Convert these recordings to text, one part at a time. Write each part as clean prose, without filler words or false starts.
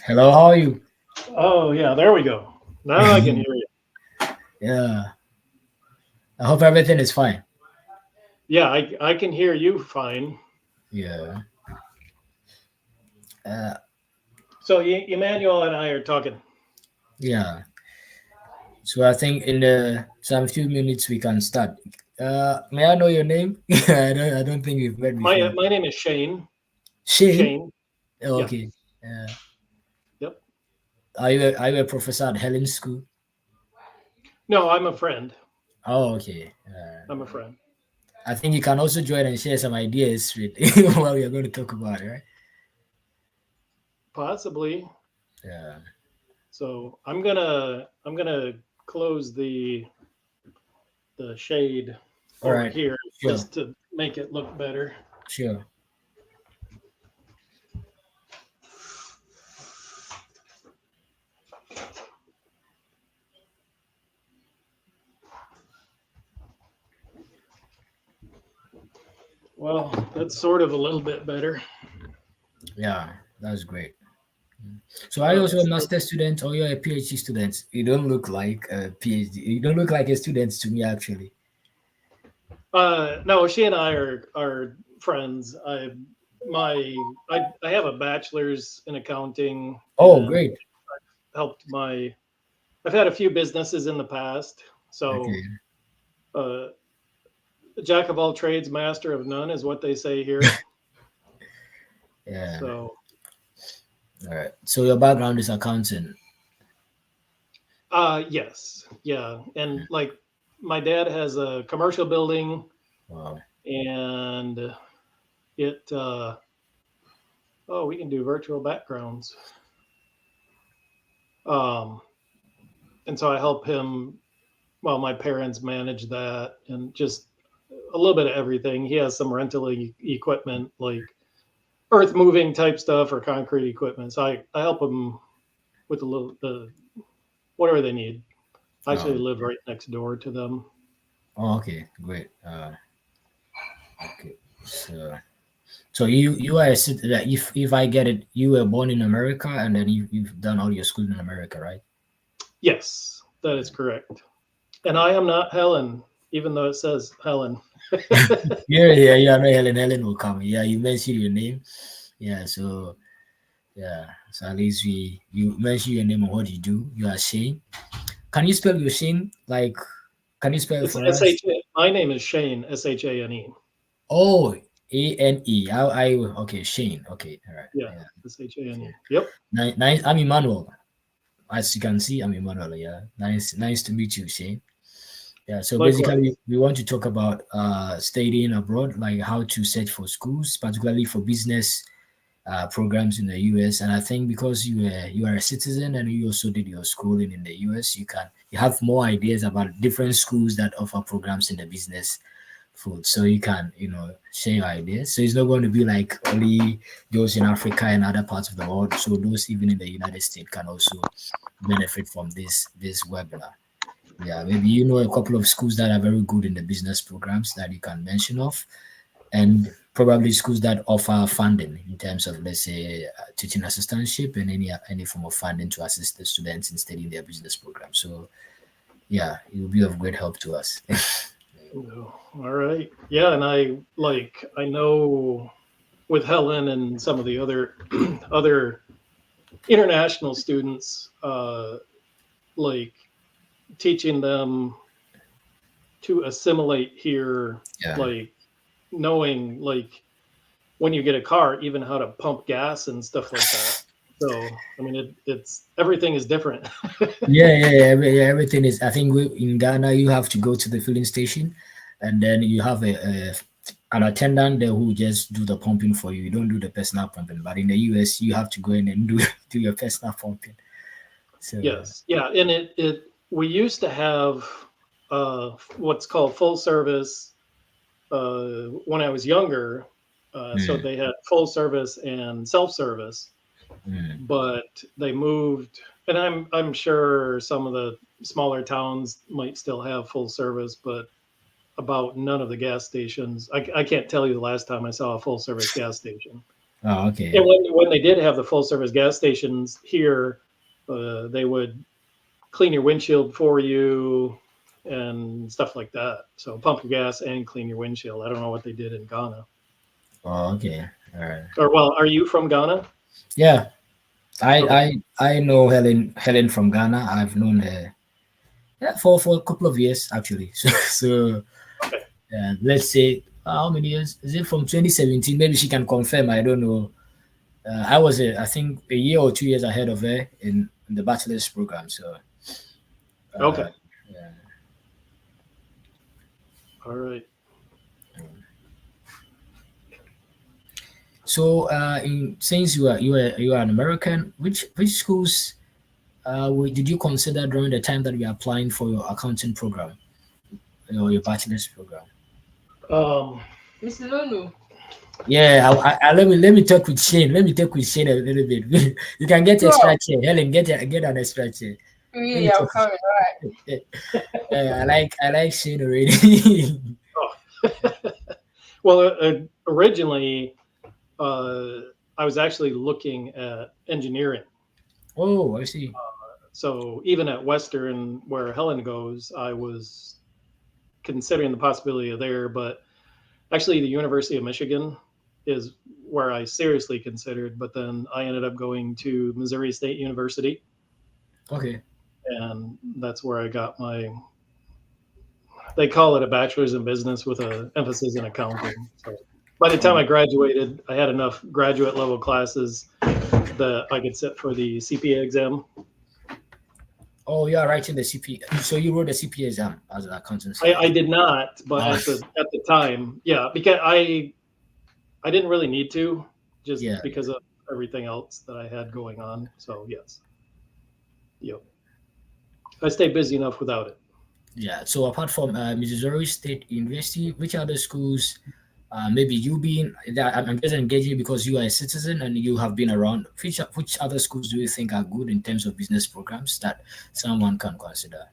Hello, how are you? Oh, yeah, there we go. Now I can hear you. Yeah, I hope everything is fine. Yeah, I can hear you fine. Yeah, uh, So Emmanuel and I are talking. yeah. So I think in some few minutes we can start. May I know your name? I don't think we've met My before. my name is Shane. Shane. Shane. Oh, Yeah. okay. Uh, Yep. are you a professor at Helen School? No, I'm a friend. Oh, okay. I'm a friend. I think you can also join and share some ideas with what we are going to talk about, right? Possibly. Yeah. So I'm gonna close the shade All over right. here Sure. just to make it look better. Sure. Well, that's sort of a little bit better. Yeah, that's great. So are you Okay. also a So, master student or you're a PhD student? You don't look like a PhD. You don't look like a student to me, actually. no, she and I are friends. I have a bachelor's in accounting Oh, and great. helped my I've had a few businesses in the past. So Okay. uh, jack of all trades, master of none is what they say here. Yeah. So All right. So your background is accounting. yes, yeah, and like my dad has a commercial building Wow. and it oh we can do virtual backgrounds. Um, and so I help him. Well, my parents manage that and just a little bit of everything. He has some rental equipment like earth moving type stuff or concrete equipment. So I help them with the whatever they need. I actually Oh, live right next door to them. oh, okay. Great. Okay. So you are a citizen. If I get it, you were born in America and then you've done all your school in America, right? Yes, that is correct. And I am not Helen, even though it says Helen. Yeah, yeah, yeah. No, Helen. Helen will come. Yeah, you mentioned your name. Yeah. So yeah. So at least we you mention your name and what you do. You are Shane. Can you spell your Shane? Like, can you spell it It's for S us? H A. My name is Shane, Shane. Oh, Ane. Okay, Shane. Okay, all right. Yeah, Yeah. Okay. Shane. Yep. Nice. I'm Emmanuel. As you can see, I'm Emmanuel. Yeah. Nice to meet you, Shane. Yeah. So basically, Likewise. we want to talk about studying abroad, like how to search for schools, particularly for business programs in the US. And I think because you are a citizen and you also did your schooling in the US, you have more ideas about different schools that offer programs in the business food, so you can share your ideas. So it's not going to be like only those in Africa and other parts of the world. So those even in the United States can also benefit from this webinar. Yeah, maybe you know a couple of schools that are very good in the business programs that you can mention of, and probably schools that offer funding in terms of, let's say, teaching assistantship and any form of funding to assist the students in studying their business program. So yeah, it will be of great help to us. No. All right. Yeah, and I know with Helen and some of the other other international students, like teaching them to assimilate here, Yeah. like knowing like when you get a car, even how to pump gas and stuff like that. So I mean, it's everything is different. Yeah. Everything is. I think in Ghana you have to go to the filling station, and then you have an attendant there who just do the pumping for you. You don't do the personal pumping. But in the US, you have to go in and do do your personal pumping. So Yes, yeah, and it we used to have what's called full service when I was younger. So mm, they had full service and self service, mm, but they moved, and I'm sure some of the smaller towns might still have full service, but about none of the gas stations. I can't tell you the last time I saw a full service gas station. Oh, And okay. when they did have the full service gas stations here, they would clean your windshield for you and stuff like that. So pump your gas and clean your windshield. I don't know what they did in Ghana. Oh, okay. All right. Or well, are you from Ghana? Yeah, I Okay. I know Helen from Ghana. I've known her, yeah, for a couple of years actually. So Okay. let's say how many years is it, from 2017? Maybe she can confirm. I don't know. I was I think a year or 2 years ahead of her in the bachelor's program. So uh, Okay. yeah. All right. So in since you are an American, which schools did you consider during the time that you were applying for your accounting program or your bachelor's program? Um, Mr. Nunu. Yeah, let me talk with Shane. Let me talk with Shane a little bit. You can get Sure. extra chair. Helen, get an extra chair. Let me Really, I'm talk. coming. All right. I like Shane already. well, originally, uh, I was actually looking at engineering. Oh, I see. So even at Western, where Helen goes, I was considering the possibility of there. But actually, the University of Michigan is where I seriously considered. But then I ended up going to Missouri State University, Okay. and that's where I got my. They call it a bachelor's in business with an emphasis in accounting. So by the time I graduated, I had enough graduate level classes that I could sit for the CPA exam. Oh, you are writing the CP. So you wrote the CPA exam as an accountancy. I did not, but Ah, at the time, yeah, because I didn't really need to, just yeah, because of everything else that I had going on. So yes, yep, I stayed busy enough without it. yeah. So apart from Missouri State University, which other schools? Maybe you being that I'm just engaging because you are a citizen and you have been around. Which other schools do you think are good in terms of business programs that someone can consider?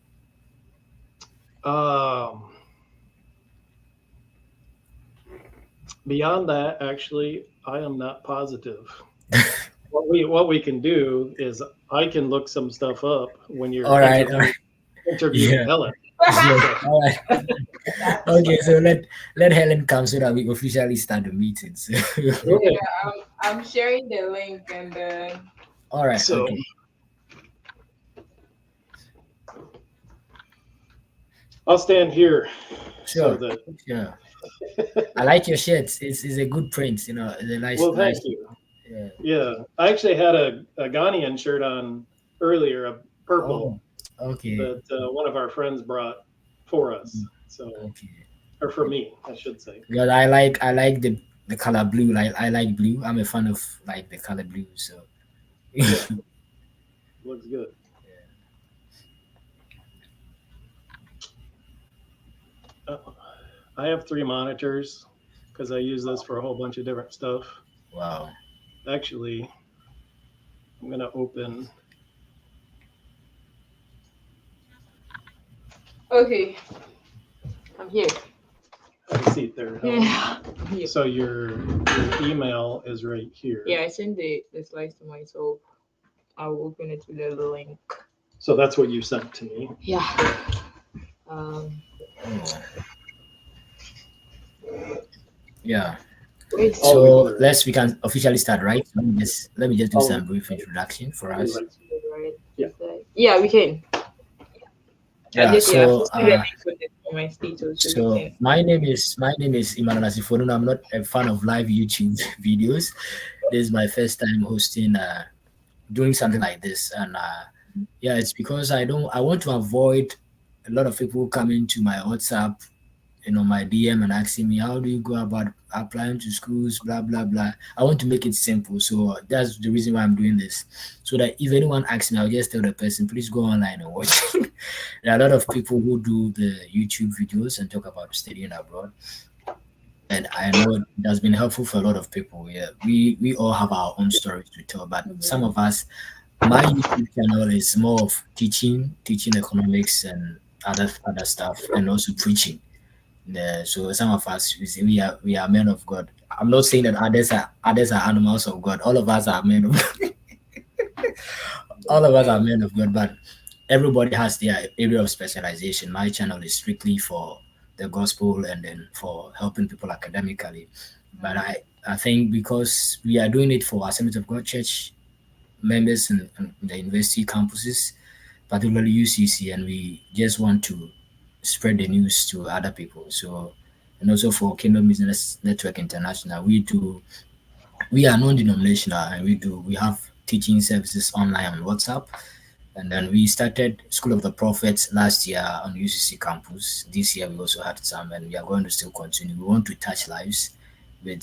Um, Beyond that, actually, I am not positive. What we can do is I can look some stuff up when you're All right. All right. interviewing Yeah. Helen. Yeah. So All right. Okay. So let Helen come so that we officially start the meetings. okay, Yeah, I'm sharing the link and All right. so Okay. I'll stand here so Sure. that. Sure. I like your shirts. It's a good print. It's a Well, nice. thank you. Yeah. Yeah, I actually had a Ghanaian shirt on earlier, a Oh. purple Okay. that one of our friends brought for us. Mm, So, okay. or for me, I should say. Because I like the color blue. Like I like blue. I'm a fan of like the color blue. So Yeah, looks good. Uh, I have three monitors because I use this for a whole bunch of different stuff. wow. Actually, I'm gonna open. okay, I'm here. Have a seat there, Helen. Yeah. I'm here. So your email is right here. Yeah, I sent the slides to myself. I'll open it with the link. So that's what you sent to me. Yeah. Um. Oh, yeah. Wait. I'll So read the. we can officially start, right? Let me just do I'll read some brief introduction for the us. right. Right. Yeah. Yeah, we can. I Yeah. just yeah, I So posted the link on my status, so we so can. my name is Assifuah-Nunoo. I'm not a fan of live YouTube videos. This is my first time hosting doing something like this, and yeah, it's because I want to avoid a lot of people coming to my WhatsApp, my DM and asking me, how do you go about applying to schools, blah, blah, blah. I want to make it simple. So that's the reason why I'm doing this. So that if anyone asks me, I'll just tell the person, please go online and watch. There are a lot of people who do the YouTube videos and talk about studying abroad. And I know it has been helpful for a lot of people. Yeah, we all have our own stories to tell, but some of us, my YouTube channel is more of teaching economics and other stuff, and also preaching. So some of us we say we are men of God. I'm not saying that others are animals of God. All of us are men of all of us are Yes. men of God, but everybody has their area of specialization. My channel is strictly for the gospel and then for helping people academically. But I think because we are doing it for Assembly of God Church members in the university campuses, particularly UCC, and we just want to spread the news to other people. So, and also for Kingdom Business Network International, we are non-denominational, and we have teaching services online on WhatsApp. And then we started School of the Prophets last year on UCC campus. This year we also had some, and we are going to still continue. We want to touch lives with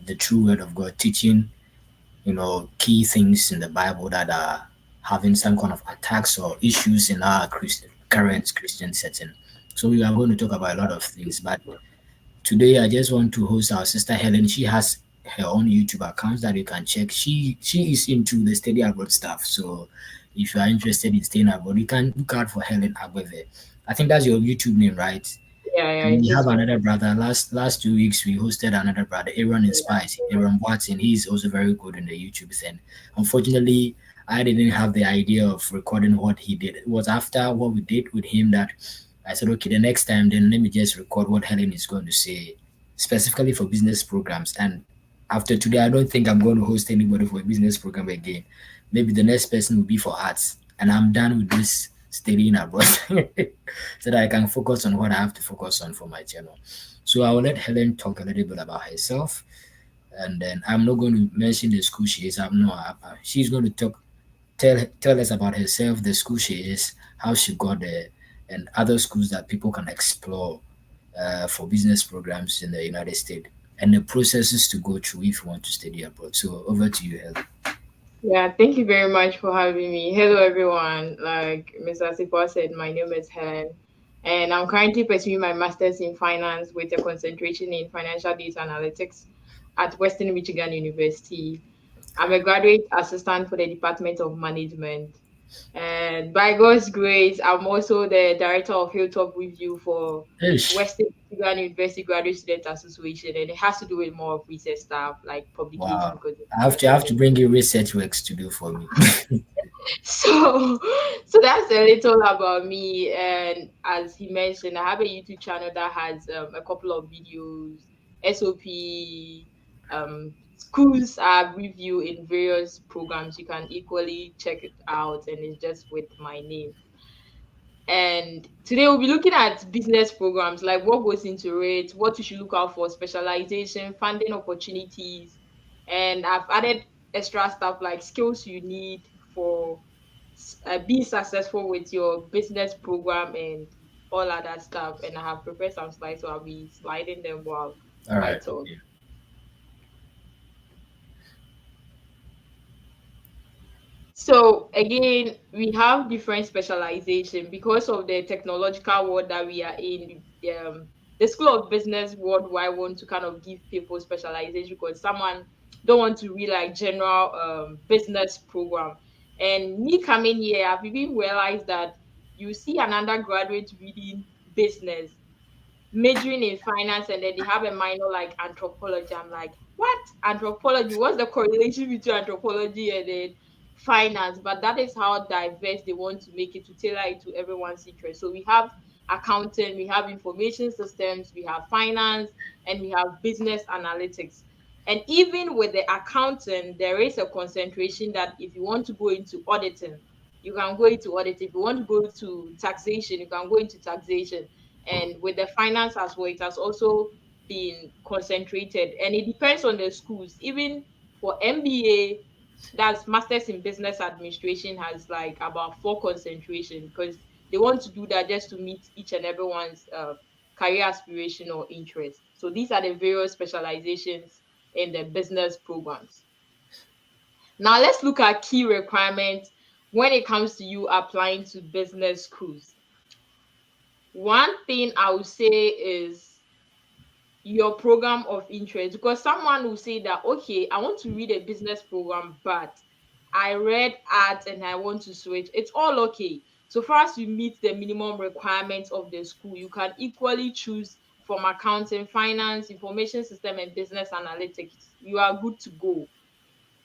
the true word of God, teaching key things in the Bible that are having some kind of attacks or issues in our current Christian setting. So we are going to talk about a lot of things, but today I just want to host our sister Helen. She has her own YouTube account that you can check. She is into the study abroad stuff. So if you are interested in staying abroad, you can look out for Helen Agbeve. I think that's your YouTube name, right? Yeah, yeah, And it we is have my another brother. Last 2 weeks we hosted another brother, Aaron Inspires, Aaron Watson. He's also very good in the YouTube thing. Unfortunately, I didn't have the idea of recording what he did. It was after what we did with him that I said, okay, the next time then let me just record what Helen is going to say, specifically for business programs. And after today, I don't think I'm going to host anybody for a business program again. Maybe the next person will be for arts. And I'm done with this studying abroad. So that I can focus on what I have to focus on for my channel. So I will let Helen talk a little bit about herself, and then I'm not going to mention the school she is. I'm not. She's going to tell us about herself, the school she is, how she got there, and other schools that people can explore for business programs in the United States, and the processes to go through if you want to study abroad. So over to you, Helen. Yeah, thank you very much for having me. Hello, everyone. Like Mr. Assifuah said, my name is Helen, and I'm currently pursuing my master's in finance with a concentration in financial data analytics at Western Michigan University. I'm a graduate assistant for the Department of Management. And by God's grace, I'm also the director of Hilltop Review for Ish. Western Michigan University Graduate Student Association. And it has to do with more of research stuff like publication Wow. because I have to bring you research works to do for me. so so that's a little about me. And as he mentioned, I have a YouTube channel that has a couple of videos, SOP, schools I review in various programs. You can equally check it out, and it's just with my name. And today we'll be looking at business programs, like what goes into it, what you should look out for, specialization, funding opportunities, and I've added extra stuff like skills you need for being successful with your business program and all other stuff. And I have prepared some slides, so I'll be sliding them while All I right. talk. Okay. So again, we have different specialization because of the technological world that we are in. The School of Business worldwide want to kind of give people specialization because someone don't want to read like general business program. And me coming here, I've even realized that you see an undergraduate reading business majoring in finance and then they have a minor like anthropology. I'm like, what? Anthropology? What's the correlation between anthropology and then finance? But that is how diverse they want to make it to tailor it to everyone's interest. So we have accounting, we have information systems, we have finance, and we have business analytics. And even with the accounting, there is a concentration that if you want to go into auditing, you can go into audit. If you want to go to taxation, you can go into taxation. And with the finance as well, it has also been concentrated. And it depends on the schools. Even for MBA, that's Masters in Business Administration, has like about four concentration because they want to do that just to meet each and everyone's career aspiration or interest. So these are the various specializations in the business programs. Now let's look at key requirements when it comes to you applying to business schools. One thing I would say is your program of interest, because someone will say that, okay, I want to read a business program, but I read art and I want to switch. It's all okay. So far as you meet the minimum requirements of the school, you can equally choose from accounting, finance, information system, and business analytics, you are good to go.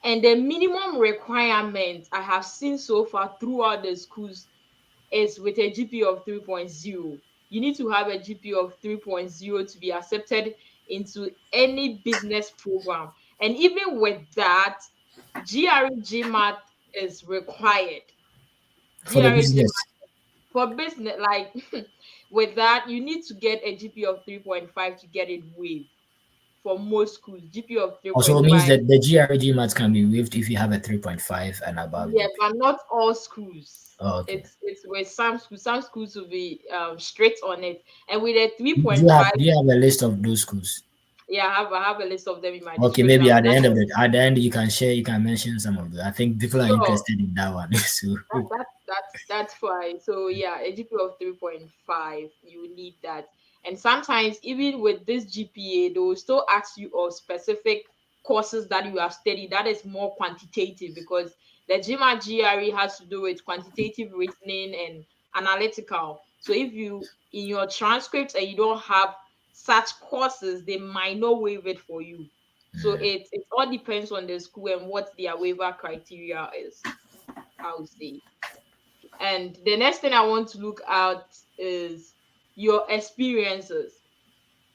And the minimum requirement I have seen so far throughout the schools is with a GPA of 3.0. You need to have a GPA of 3.0 to be accepted into any business program. And even with that, GRE Math is required. for the GRE business. for business, like with that, you need to get a GPA of 3.5 to get it waived for most schools. GPA of Also means 3.5. that the GRG math can be waived if you have a 3.5 and above Yeah, GP. but not all schools. Oh, okay. It's with some schools. Some schools will be strict on it, and with a Do 3.5. you have a list of those schools? Yeah, I have a list of them in my Okay, description. maybe I at would the like end of to. it, at the end you can share, you can mention some of them. I think people are Sure. interested in that one. So That's fine. So yeah, a GPA of 3.5, you need that. And sometimes even with this GPA, they will still ask you of specific courses that you have studied that is more quantitative, because the GMAT GRE has to do with quantitative reasoning and analytical. So if you in your transcripts and you don't have such courses, they might not waive it for you. So it all depends on the school and what their waiver criteria is, I would say. And the next thing I want to look at is your experiences.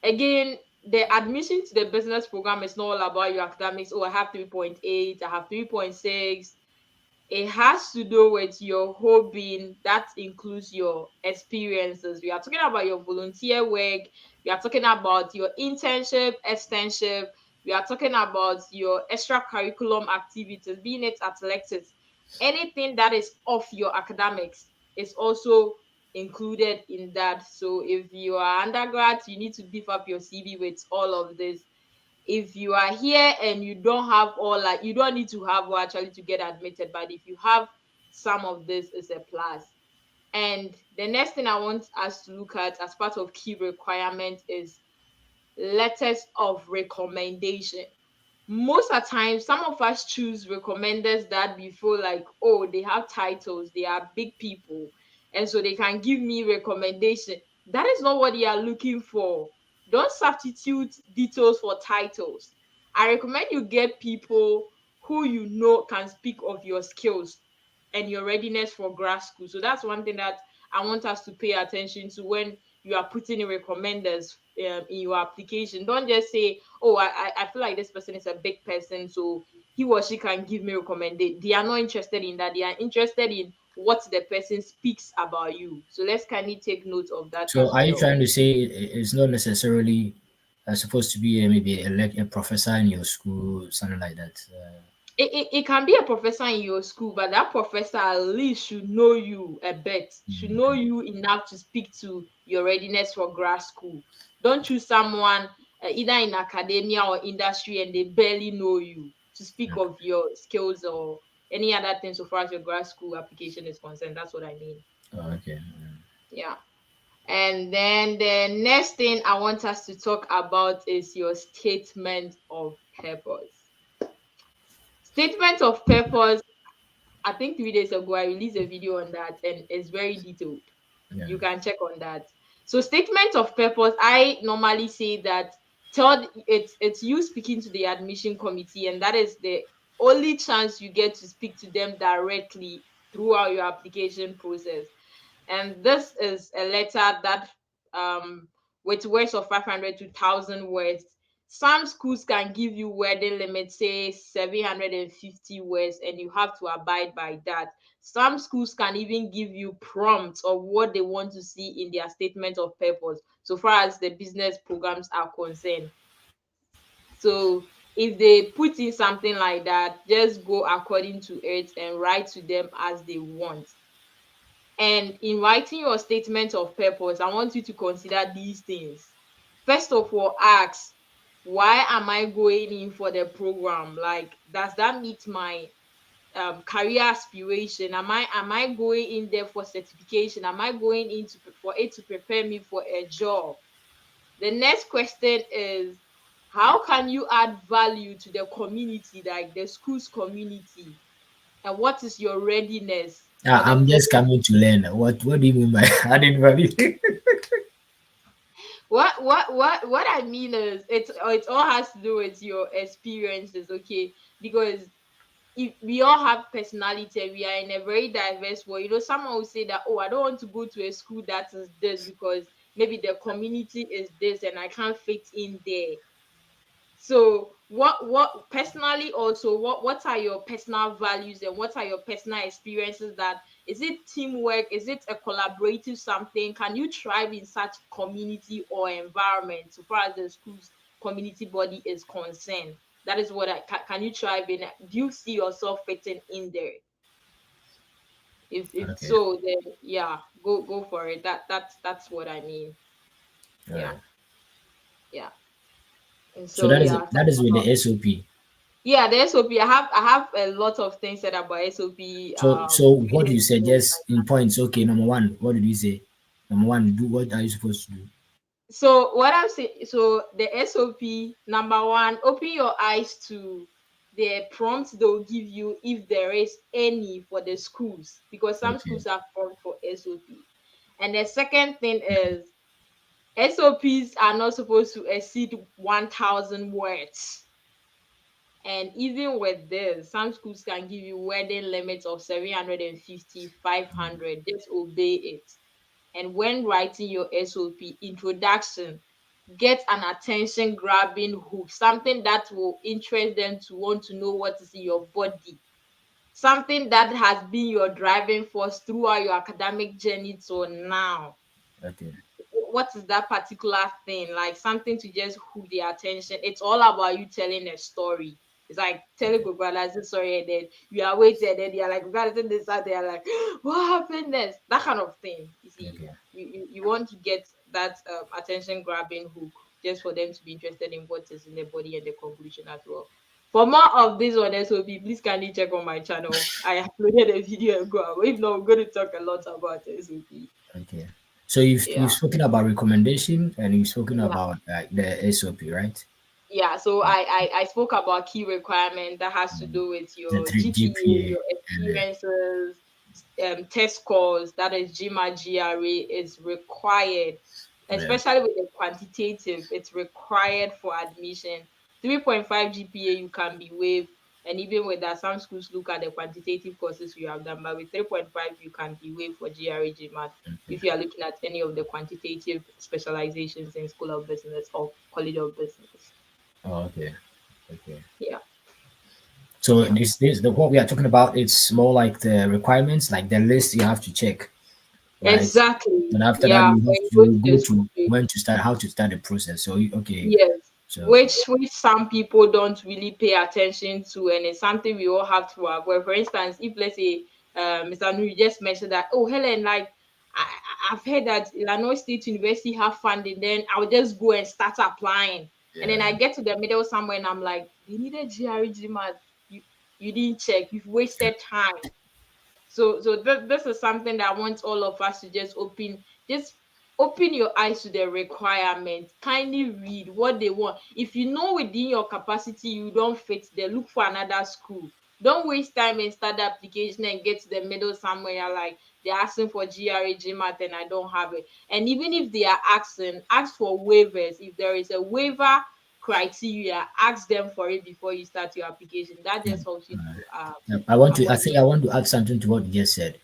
Again, the admission to the business program is not all about your academics. Oh, I have 3.8, I have 3.6. It has to do with your whole being. That includes your experiences. We are talking about your volunteer work. We are talking about your internship, externship. We are talking about your extracurriculum activities, being it athletics. Anything that is off your academics is also included in that. So if you are undergrad, you need to beef up your CV with all of this. If you are here and you don't have all, like, you don't need to have one actually to get admitted, but if you have some of this, is a plus. And the next thing I want us to look at as part of key requirement is letters of recommendation. Most of the time, some of us choose recommenders that we feel like, oh, they have titles, they are big people, and so they can give me recommendation. That is not what they are looking for. Don't substitute details for titles. I recommend you get people who you know can speak of your skills and your readiness for grad school. So that's one thing that I want us to pay attention to when you are putting in recommenders in your application. Don't just say, oh, I feel like this person is a big person, so he or she can give me recommendation. They are not interested in that. They are interested in what the person speaks about you. So let's kindly take note of that so as are you well. trying to say it's not necessarily supposed to be maybe a professor in your school, something like that? It can be a professor in your school, but that professor at least should know you a bit, should know you enough to speak to your readiness for grad school. Don't choose someone either in academia or industry and they barely know you to speak of your skills or any other thing so far as your grad school application is concerned. That's what I mean. Oh, okay. Yeah. And then the next thing I want us to talk about is your statement of purpose. Statement of purpose, I think 3 days ago, I released a video on that and it's very detailed. Yeah. You can check on that. So, statement of purpose, I normally say that tell it's you speaking to the admission committee, and that is the only chance you get to speak to them directly throughout your application process. And this is a letter that with words of 500 to 1,000 words. Some schools can give you wording limit, say 750 words, and you have to abide by that. Some schools can even give you prompts of what they want to see in their statement of purpose, so far as the business programs are concerned. So if they put in something like that, just go according to it and write to them as they want. And in writing your statement of purpose, I want you to consider these things. First of all, ask, why am I going in for the program? Like, does that meet my career aspiration? Am I going in there for certification? Am I going into for it to prepare me for a job? The next question is, how can you add value to the community, like the school's community? And what is your readiness for the I'm just program? coming to learn. What do you mean by adding value? What I mean is it all has to do with your experiences, okay? Because if we all have personality and we are in a very diverse world, someone will say that, oh, I don't want to go to a school that is this because maybe the community is this and I can't fit in there. So what personally also, what are your personal values and what are your personal experiences? That is it teamwork, is it a collaborative something? Can you thrive in such community or environment so far as the school's community body is concerned? That is what can you thrive in? Do you see yourself fitting in there? If Okay. so, then yeah, go for it. That's what I mean. All Yeah, right. yeah. And So so yeah, that is with the SOP. yeah, the SOP. I have a lot of things said about SOP. So what you Training said skills just like in that. points. Okay, number one, what did you say? Number one, do what are you supposed to do? So what I'm saying, so the SOP number one, open your eyes to the prompts they'll give you if there is any for the schools, because some Okay. schools have prompt for SOP. And the second thing is SOPs are not supposed to exceed 1,000 words. And even with this, some schools can give you wording limits of 750, 500. Just obey it. And when writing your SOP introduction, get an attention grabbing hook, something that will interest them to want to know what is in your body, something that has been your driving force throughout your academic journey till now. Okay. What is that particular thing, like something to just hook their attention. It's all about you telling a story. It's like telling Okay. Gogola this story, and then you are waiting, and then you're like, regarding this out, they're like, what happened next? That kind of thing. You see, Okay. you want to get that attention grabbing hook just for them to be interested in what is in the body and the conclusion as well. For more of this on SOP, please kindly check on my channel. I uploaded a video ago. If not, we're going to talk a lot about SOP. Okay. So you've Yeah. spoken about recommendation and you've spoken Yeah. about the SOP, right? Yeah, so I spoke about key requirement that has to Mm. do with The your three GPA, GPA your and experiences, test scores. That is GMA GRA is required, yeah. especially with the quantitative. It's required for admission. 3.5 GPA you can be waived, and even with that, some schools look at the quantitative courses you have done. But with 3.5, you can be waived for GRA GMAT Okay. if you are looking at any of the quantitative specializations in School of Business or College of Business. Oh, okay. Okay. Yeah. So Yeah. this the what we are talking about. It's more like the requirements, like the list you have to check, right? Exactly. And after that, Yeah. you When have you go to to the go school to when to start, how to start the process. So okay. yes. So Which some people don't really pay attention to, and it's something we all have to avoid. For instance, if let's say Mr. Nu, you just mentioned that, oh Helen, like I've heard that Illinois State University have funding, then I'll just go and start applying. And then yeah. I get to the middle somewhere and I'm like, they needed GRE GMAT. You didn't check, you've Yeah. wasted time. So this is something that I want all of us to just open your eyes to the requirement. Kindly read what they want. If you know within your capacity you don't fit there, look for another school. Don't waste time and start the application and get to the middle somewhere. You're like, they're asking for GRA GMAT and I don't have it. And even if they are asking, ask for waivers. If there is a waiver criteria, ask them for it before you start your application. That Yeah. just helps you to Yeah, I want to. I avoid. think I want to add something to what you just said.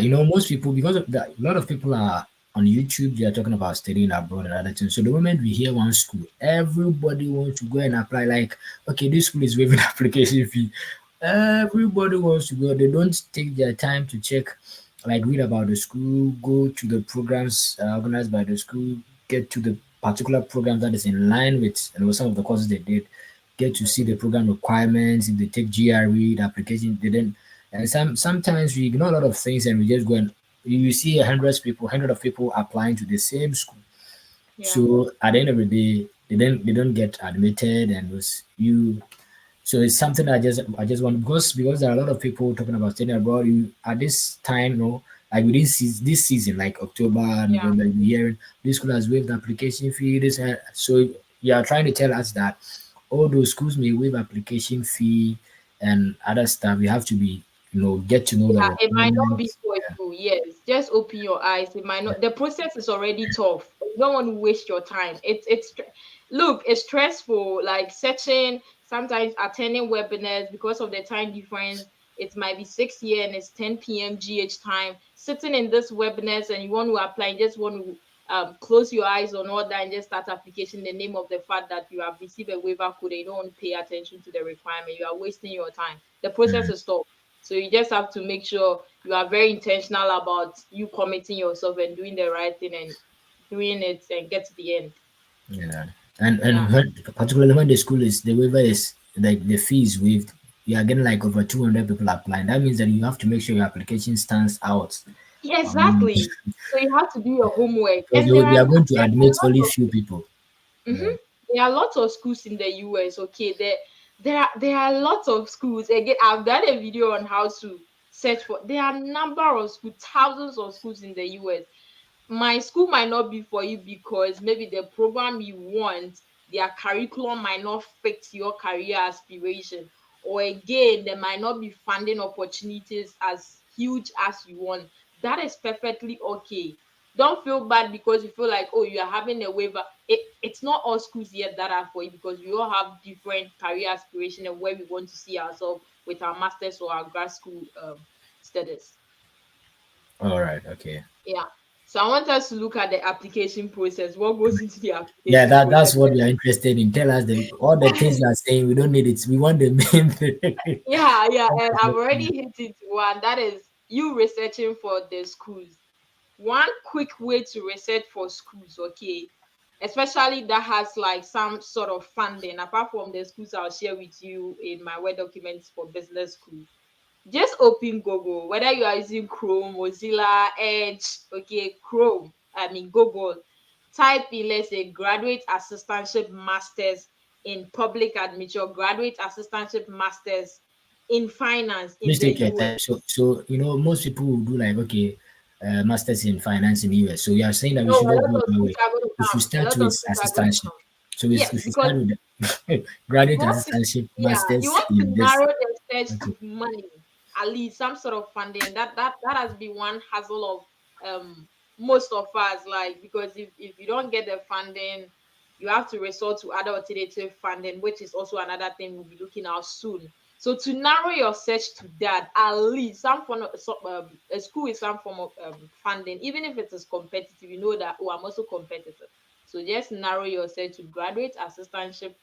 You know, most people, because of that, a lot of people are on YouTube. They are talking about studying abroad and other things. So the moment we hear one school, everybody wants to go and apply. Like, okay, this school is waiving application fee. Everybody wants to go. They don't take their time to check, like read about the school, go to the programs organized by the school, get to the particular program that is in line with some of the courses they did, get to see the program requirements. If they take GRE, the application, they didn't. And sometimes we ignore a lot of things and we just go and you see hundred of people applying to the same school. Yeah. So at the end of the day, they don't get admitted, and was you. So it's something I just want, because there are a lot of people talking about studying abroad. You at this time, like within this season, like October, Yeah. November, you hearing this school has waived the application fee. So you are trying to tell us that all those schools may waive application fee and other stuff. You have to be get to know the Yeah, it might not be requirements. for Yeah. you. Yes, just open your eyes. It might not. The process is already tough. You don't want to waste your time. Look, it's stressful. Like searching, sometimes attending webinars because of the time difference. It might be 6 here and it's 10 p.m. GH time. Sitting in this webinars and you want to apply, you just want to close your eyes on all that and just start application. In the name of the fact that you have received a waiver code and you don't want to pay attention to the requirement, you are wasting your time. The process Mm, is tough. So you just have to make sure you are very intentional about you committing yourself and doing the right thing and doing it and get to the end. yeah. And Yeah. when, particularly when the school is the waiver is like the fees waived, you are getting like over 200 people applying. That means that you have to make sure your application stands out. Yeah, Um, exactly. So you have to do your homework. because And there they are are going to there admit are only lots few people. of Yeah. there are lots of schools in the US. Okay, there are lots of schools. Again, I've done a video on how to search for. There are number of schools, thousands of schools in the US. My school might not be for you because maybe the program you want, their curriculum might not fit your career aspiration, or again there might not be funding opportunities as huge as you want. That is perfectly okay. Don't feel bad because you feel like, oh, you are having a waiver. It's not all schools yet that are for you because we all have different career aspiration and where we want to see ourselves with our masters or our grad school studies. All right. Okay. Yeah. So I want us to look at the application process. What goes into the Yeah, application that's process? what we are interested in. Tell us all the things you are saying. We don't need it. We want the main thing. Yeah, yeah. And I've already hit it one. That is you researching for the schools. One quick way to research for schools, okay? Especially that has like some sort of funding, apart from the schools I'll share with you in my Word documents for business schools. Just open Google, whether you are using Chrome, Mozilla, Edge, okay, Chrome, I mean Google, type in, let's say, graduate assistantship masters in public admission, graduate assistantship masters in finance in Please the take your US. time. So most people will do like, okay, masters in finance in the US. So we are saying that we No, should a not lot go of that schools way. are going to We should come. A start lot with of schools are going to assistantship. come. So Yes, if we because start with graduate you want to, assistantship yeah, you masters want to in this. narrow the search Okay. to money, at least some sort of funding. That has been one hassle of most of us, like, because if you don't get the funding, you have to resort to other alternative funding, which is also another thing we'll be looking at soon. So to narrow your search to that, at least some form of a school with some form of funding, even if it is competitive, you know that, oh, I'm also competitive. So just narrow your search to graduate assistantship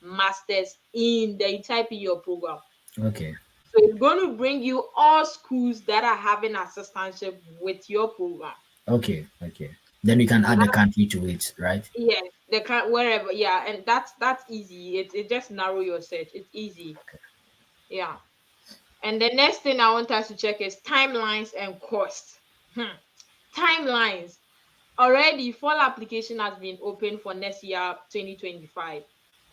masters in the type in your program. Okay. So it's going to bring you all schools that are having assistantship with your program. Okay. Okay. Then we can So add the that, country to it, right? yes, they can wherever, yeah, and that's easy. It just narrow your search. It's easy. Yeah. And the next thing I want us to check is timelines and cost. Timelines. Already, fall application has been open for next year, 2025,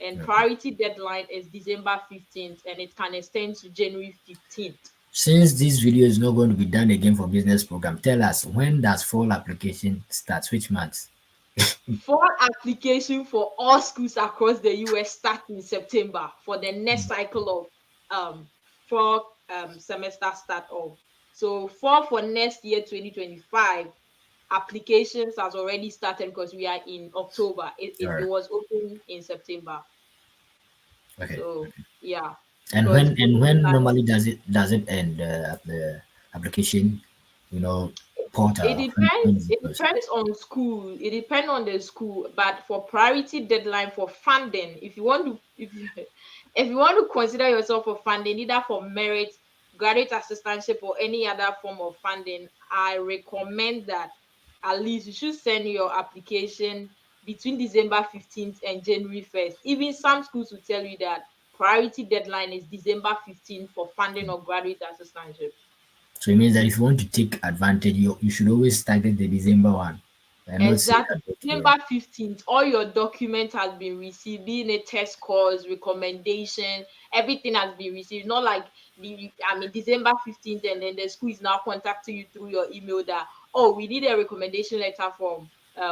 and Okay. priority deadline is December 15th, and it can extend to January 15th. Since this video is not going to be done again for business program, tell us when does fall application start? Which month? Fall application for all schools across the US start in September for the next cycle of fall semester start off. So fall for next year, 2025, applications has already started because we are in October. It, All it, it right. was open in September. Okay. So yeah, And because when normally does it end the application, you know, it portal? When depends. is it It closed? depends on school. It depends on the school. But for priority deadline for funding, if you want to, if you if you want to consider yourself for funding, either for merit, graduate assistantship, or any other form of funding, I recommend that at least you should send your application between December 15th and January 1st. Even some schools will tell you that priority deadline is December 15th for funding or graduate assistantship. So it means that if you want to take advantage, you should always target the December one, and not say Exactly. that okay. December 15th, all your document has been received, being a test scores, recommendation, everything has been received. Not like December 15th, and then the school is now contacting you through your email that, oh, we need a recommendation letter from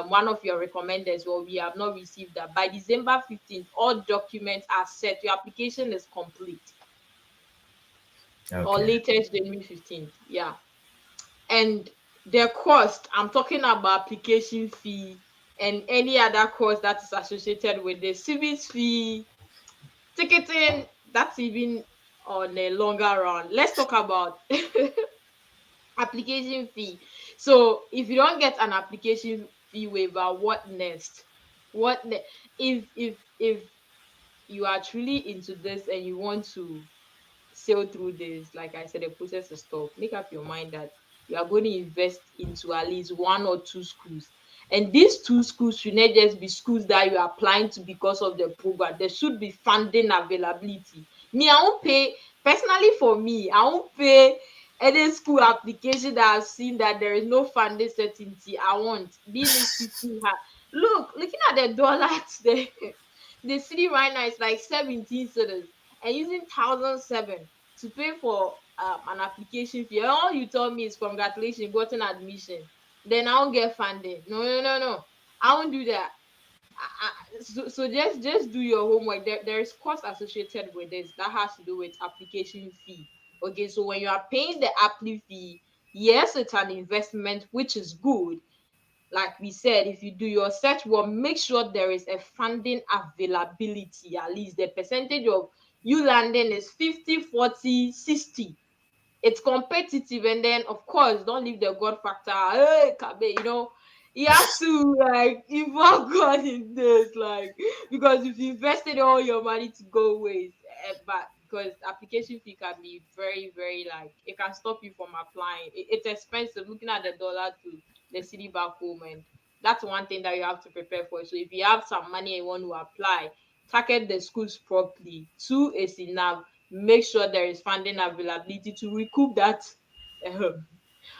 one of your recommenders. Well, we have not received that. By December 15th, all documents are set. Your application is complete. or Okay. latest January 15th. Yeah. And the cost, I'm talking about application fee and any other cost that is associated with the service fee, ticketing, that's even on a longer run. Let's talk about application fee. So if you don't get an application fee waiver, what next? If you are truly into this and you want to sail through this, like I said, the process is tough. Make up your mind that you are going to invest into at least one or two schools. And these two schools should not just be schools that you are applying to because of the program. There should be funding availability. Me, I won't pay, personally for me, I won't pay any school application that I've seen that there is no funding certainty. I want. Being is 50. Looking at the dollar today, the city right now is like 17 cedis and using 1,007 to pay for an application fee. All you tell me is congratulations, you got an admission. Then I won't get funding. No, no, no, no. I won't do that. So just do your homework. There is cost associated with this that has to do with application fee. Okay, so when you are paying the appli fee, yes, it's an investment, which is good. Like we said, if you do your search work, make sure there is a funding availability. At least the percentage of you landing is 50, 40, 60. It's competitive, and then of course don't leave the god factor. Hey Kabe, you have to like involve God in this, like, because if you invested all your money to go waste, but because application fee can be very, very, like, it can stop you from applying. It's expensive looking at the dollar to the city back home, and that's one thing that you have to prepare for. So if you have some money and you want to apply, target the schools properly. Two is enough. Make sure there is funding availability to recoup that um,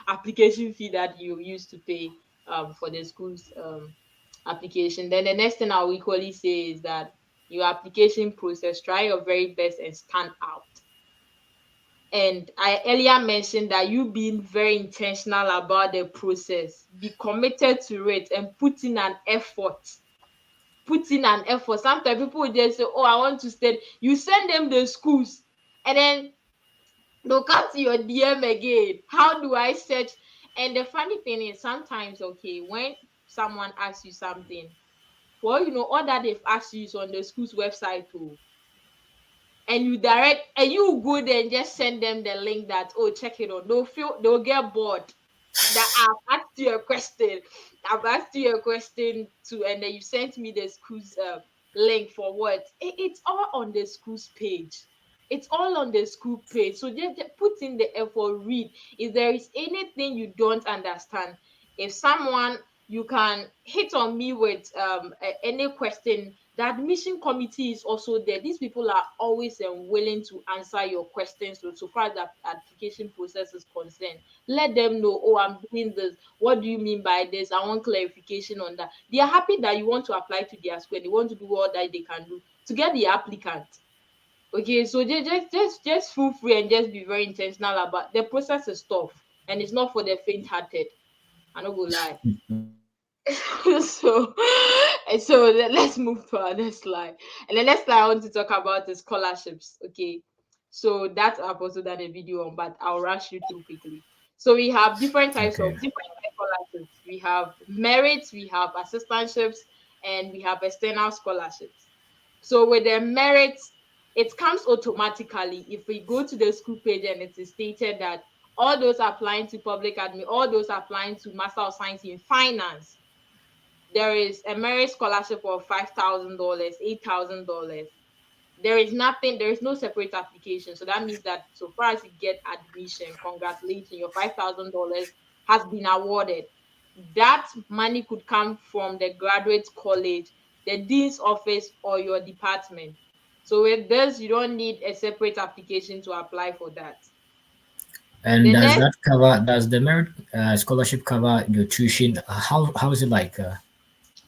application fee that you used to pay for the school's application. Then the next thing I'll equally say is that your application process, try your very best and stand out. And I earlier mentioned that you being very intentional about the process, be committed to it and put in an effort. Put in an effort. Sometimes people will just say, "Oh, I want to stay." You send them the schools, and then they'll come to your DM again. How do I search? And the funny thing is, sometimes, okay, when someone asks you something, well, all that they've asked you is on the school's website too. And you direct, and you go there and just send them the link that, oh, check it out. They'll get bored that I've asked you a question. I've asked you a question too, and then you sent me the school's link for what? It's all on the school's page. It's all on the school page. So just put in the effort, read. If there is anything you don't understand, if someone you can hit on me with any question. The admission committee is also there. These people are always willing to answer your questions so far as the application process is concerned. Let them know, oh, I'm doing this. What do you mean by this? I want clarification on that. They are happy that you want to apply to their school. They want to do all that they can do to get the applicant. Okay, so just feel free and just be very intentional about the process is tough and it's not for the faint-hearted. I don't go lie. so let's move to our next slide. And the next slide I want to talk about is scholarships. Okay, so that's I've also done a video on, but I'll rush you through quickly. So we have different types Okay. of scholarships. We have merits, we have assistantships, and we have external scholarships. So with the merits, it comes automatically if we go to the school page and it is stated that all those applying to public admin, all those applying to Master of Science in Finance, there is a merit scholarship of $5,000, $8,000. There is no separate application. So that means that so far as you get admission, congratulations, your $5,000 has been awarded. That money could come from the graduate college, the dean's office, or your department. So with this, you don't need a separate application to apply for that. And The does next, that cover? Does the merit scholarship cover your tuition? How is it like?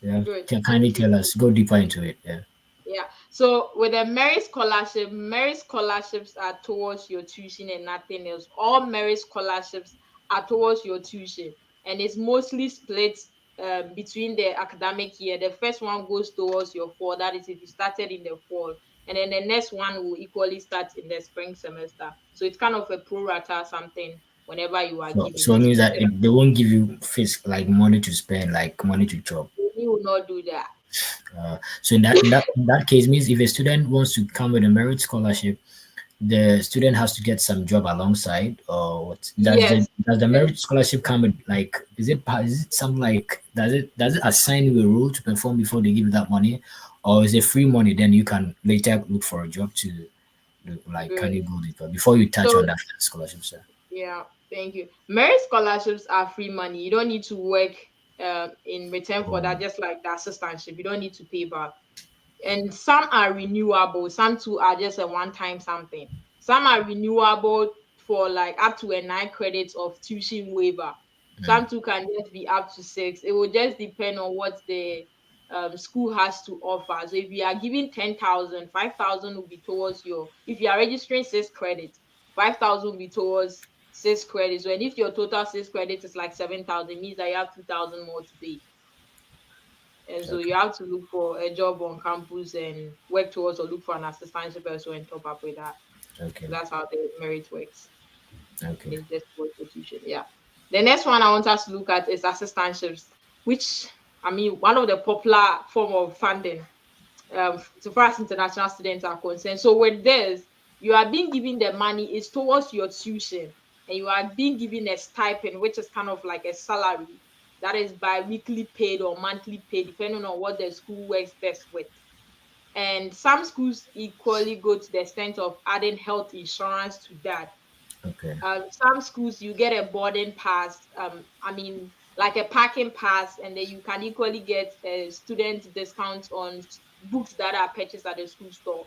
Yeah, good. can kindly Thank you. tell us. Go deeper into it. Yeah. Yeah. So with a merit scholarships are towards your tuition and nothing else. All merit scholarships are towards your tuition, and it's mostly split between the academic year. The first one goes towards your fall. That is, if you started in the fall, and then the next one will equally start in the spring semester. So it's kind of a pro rata something whenever you are giving. So it It's means that limited. they won't give you like money to spend, like money to chop. You will not do that. So in that case means if a student wants to come with a merit scholarship, the student has to get some job alongside, or what? Yes, Does the yes, merit scholarship come with, like, is it something like, does it assign you a role to perform before they give you that money, or is it free money? Then you can later look for a job to do, like, can good. you go deeper before you touch So on that scholarship, sir? yeah, thank you. Merit scholarships are free money. You don't need to work in return for Oh, that, just like the assistantship. You don't need to pay back. And some are renewable, some too are just a one-time something. Some are renewable for like up to a 9 credits of tuition waiver. Some too can just be up to 6. It will just depend on what the school has to offer. So if you are giving 10,000, 5,000 will be towards your, if you are registering 6 credits, 5,000 will be towards 6 credits. So, and if your total 6 credits is like 7,000, means that you have 2,000 more to pay. And so okay, you have to look for a job on campus and work towards, or look for an assistantship also and top up with that. okay, So that's how the merit works. okay, It's just for tuition. Yeah. The next one I want us to look at is assistantships, which I mean one of the popular form of funding so far as international students are concerned. So with this, you are being given the money is towards your tuition, and you are being given a stipend, which is kind of like a salary that is bi-weekly paid or monthly paid, depending on what the school works best with. And some schools equally go to the extent of adding health insurance to that. okay, Some schools you get a boarding pass, I mean like a parking pass, and then you can equally get a student discount on books that are purchased at the school store.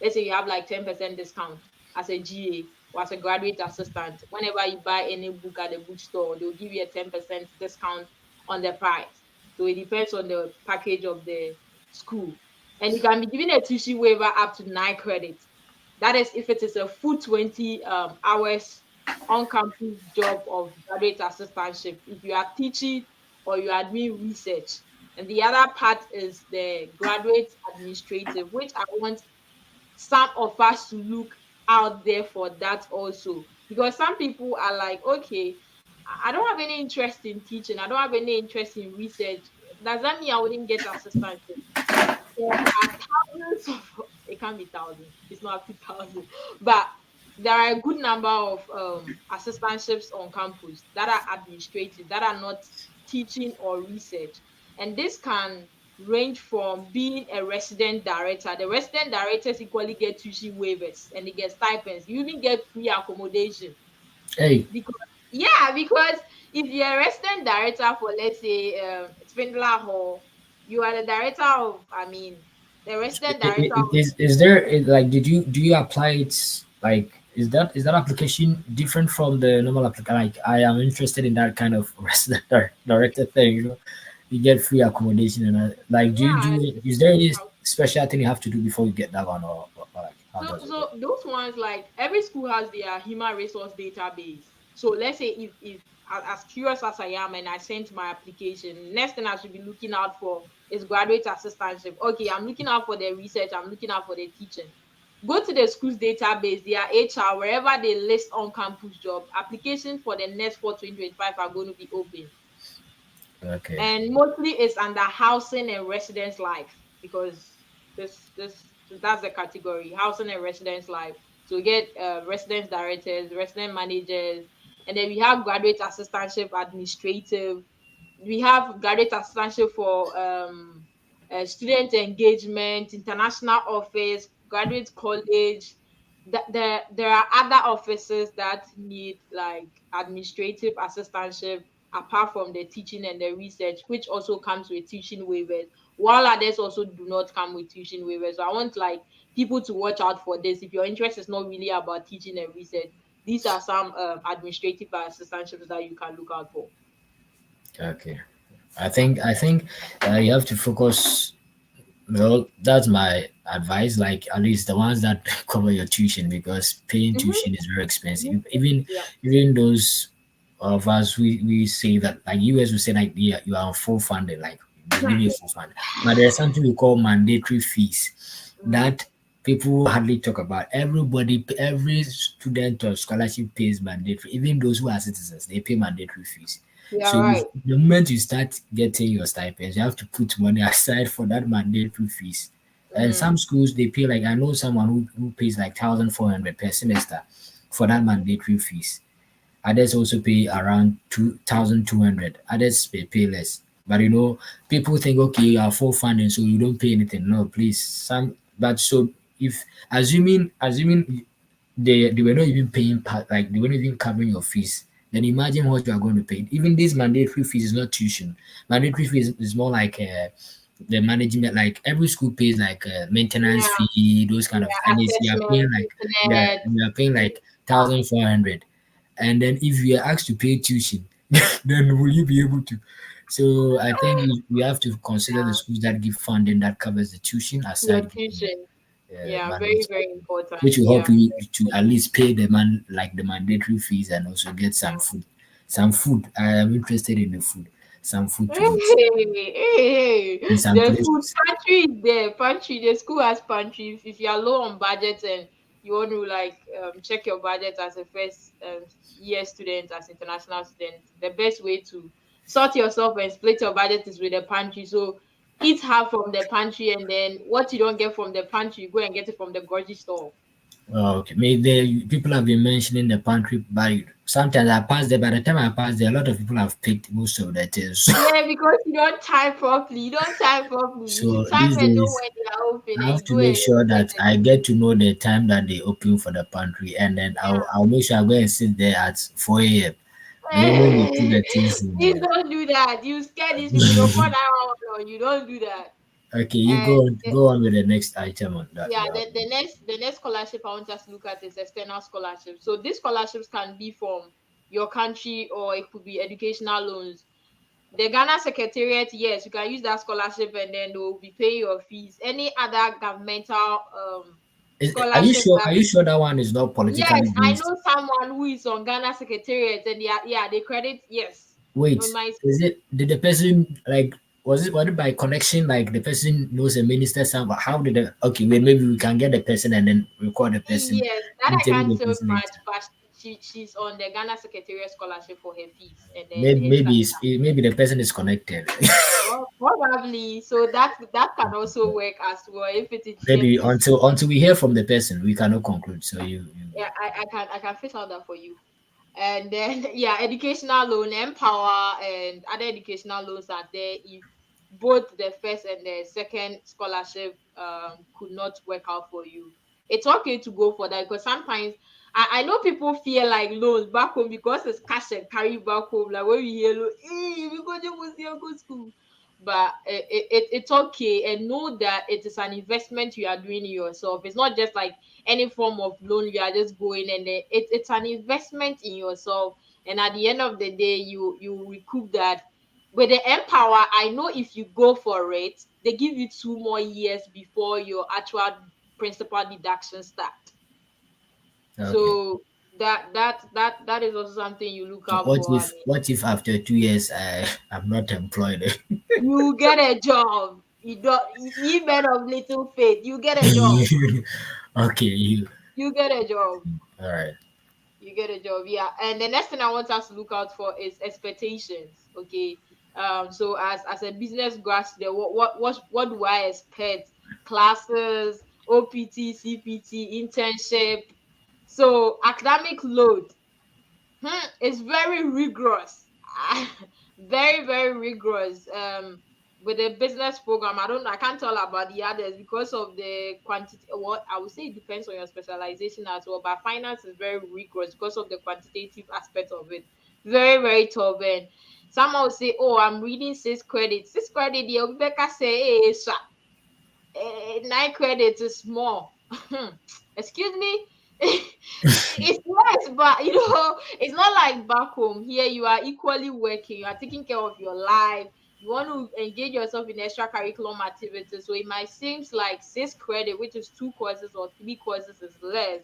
Let's say you have like 10% discount as a GA or as a graduate assistant. Whenever you buy any book at the bookstore, they'll give you a 10% discount on the price. So it depends on the package of the school. And you can be given a tuition waiver up to 9 credits. That is if it is a full 20 hours on campus job of graduate assistantship, if you are teaching or you are doing research. And the other part is the graduate administrative, which I want some of us to look out there for that also. Because some people are like, okay, I don't have any interest in teaching, I don't have any interest in research. Does that mean I wouldn't get assistantship? There are thousands of, it can't be thousands, it's not up to thousands, but there are a good number of assistantships on campus that are administrative, that are not teaching or research. And this can range from being a resident director. The resident directors equally get tuition waivers and they get stipends. You even get free accommodation hey, because yeah, because if you're a resident director for, let's say, Spindler Hall, you are the director of, I mean, the resident director of, is there, like, do you apply it, like, is that application different from the normal application? Like, I am interested in that kind of resident director thing, you get free accommodation and like, do you yeah. do it, is there any special thing you have to do before you get that one, or like, how So, does it so work? those ones, like every school has their human resource database. So let's say if as curious as I am and I sent my application, next thing I should be looking out for is graduate assistantship. Okay, I'm looking out for the research, I'm looking out for the teaching. Go to the school's database, their HR, wherever they list on campus job, applications for the next for 2025 are going to be open. Okay, And mostly it's under housing and residence life, because this that's the category, housing and residence life. So we get residence directors, resident managers, and then we have graduate assistantship administrative. We have graduate assistantship for student engagement, international office, graduate college. There are other offices that need like administrative assistantship apart from the teaching and the research, which also comes with tuition waivers, while others also do not come with tuition waivers. So I want like people to watch out for this. If your interest is not really about teaching and research, these are some administrative assistantships that you can look out for. okay. I think you have to focus. Well, that's my advice. Like, at least the ones that cover your tuition, because paying Mm-hmm, tuition is very expensive. mm-hmm. Yeah. Even those of us, we say that, like, US will say, like, yeah, you are on full funding, like, they give you full funding. But there's something we call mandatory fees Mm-hmm. that people hardly talk about. Every student or scholarship pays mandatory. Even those who are citizens, they pay mandatory fees. Yeah, So right. the moment you start getting your stipends, you have to put money aside for that mandatory fees. And Mm-hmm. some schools they pay like I know someone who pays like 1,400 per semester for that mandatory fees. Others also pay around 2,200. Others pay less. But people think okay, you are full funding, so you don't pay anything. No, please. So if assuming they were not even paying like they weren't even covering your fees, then imagine what you are going to pay. Even this mandatory fees is not tuition. Mandatory fees is more like the management. Like every school pays like a maintenance Yeah, fee, those kind of, and it's you are assessment, paying like yeah, internet. you are paying like Yeah. 1,400. And then if you are asked to pay tuition, then will you be able to? So I think we have to consider the Yeah. schools that give funding that covers the tuition Your aside giving tuition. Yeah, very, mandatory, very important. which will help Yeah. you to at least pay the the mandatory fees and also get some Yeah. food. Some food. I am interested in the food. Some food to eat Hey, in some the food places. pantry is there. Pantry, the school has pantry. If you are low on budget and you want to like check your budget as a first year student, as international student, the best way to sort yourself and split your budget is with the pantry. So eat half from the pantry, and then what you don't get from the pantry, you go and get it from the grocery store. Okay, maybe people have been mentioning the pantry, but sometimes I pass there. By the time I pass there, a lot of people have picked most of the things. Yeah, because you don't time properly. You don't time properly. You So should time these and know days, when they are open, I and have you to go and make sure take that the I food. get to know the time that they open for the pantry, and then I'll make sure I go and sit there at 4 a.m. The moment they put Hey, the things in please there. don't do that. You scare these people. They'll call 911. You don't do that. Okay, you And go on with the next item on that yeah, you have. the next scholarship I want us to look at is external scholarships. So these scholarships can be from your country or it could be educational loans. The Ghana Secretariat, yes, you can use that scholarship and then they will be paying your fees. Any other governmental Are you scholarship sure? that Are you sure that one is not yes, politically I based? know someone who is on Ghana Secretariat and they credit yes. On Wait, my is it? Did the person like? Was it by connection? Like the person knows a minister somewhere? How did the? Okay, wait. Maybe we can get the person and then record the person, yes, that I interview can't the say person much, later. but she's on the Ghana Secretariat scholarship for her fees, and then it's like Maybe the person is connected. probably so that can also work as well if it is Maybe GNPC. until we hear from the person, we cannot conclude. So you Yeah, I can fit out that for you. And then yeah, educational loan, Empower, and other educational loans are there if both the first and the second scholarship could not work out for you. It's okay to go for that because sometimes I know people fear like loans back home because it's cash and carry back home. Like when we hear loan, hey, we go to go school. But it's okay, and know that it is an investment you are doing in yourself. It's not just like any form of loan you are just going, and then it's an investment in yourself, and at the end of the day you recoup that. With the Empower, I know if you go for it, they give you 2 more years before your actual principal deduction start. okay? So that is also something you look out What for. I if mean, what if after 2 years I'm not employed? you get a job. You don't, you men of little faith, you get a job. Okay, you You get a job. all right. You get a job, yeah. And the next thing I want us to look out for is expectations. Okay. So as a business grad student, what do I expect? Classes, OPT, CPT, internship. So academic load. It's very rigorous. Very, very rigorous. With the business program, I can't tell about the others because of the quantity. What I would say it depends on your specialization as well. But finance is very rigorous because of the quantitative aspect of it. Very, very tough. And someone will say, "Oh, I'm reading 6 credits. 6 credit." The Rebecca say, "Hey, sir, 9 credits is small." Excuse me. It's less, but it's not like back home. Here, you are equally working. You are taking care of your life. You want to engage yourself in extracurriculum activities. So it might seem like 6 credit, which is 2 courses or 3 courses, is less,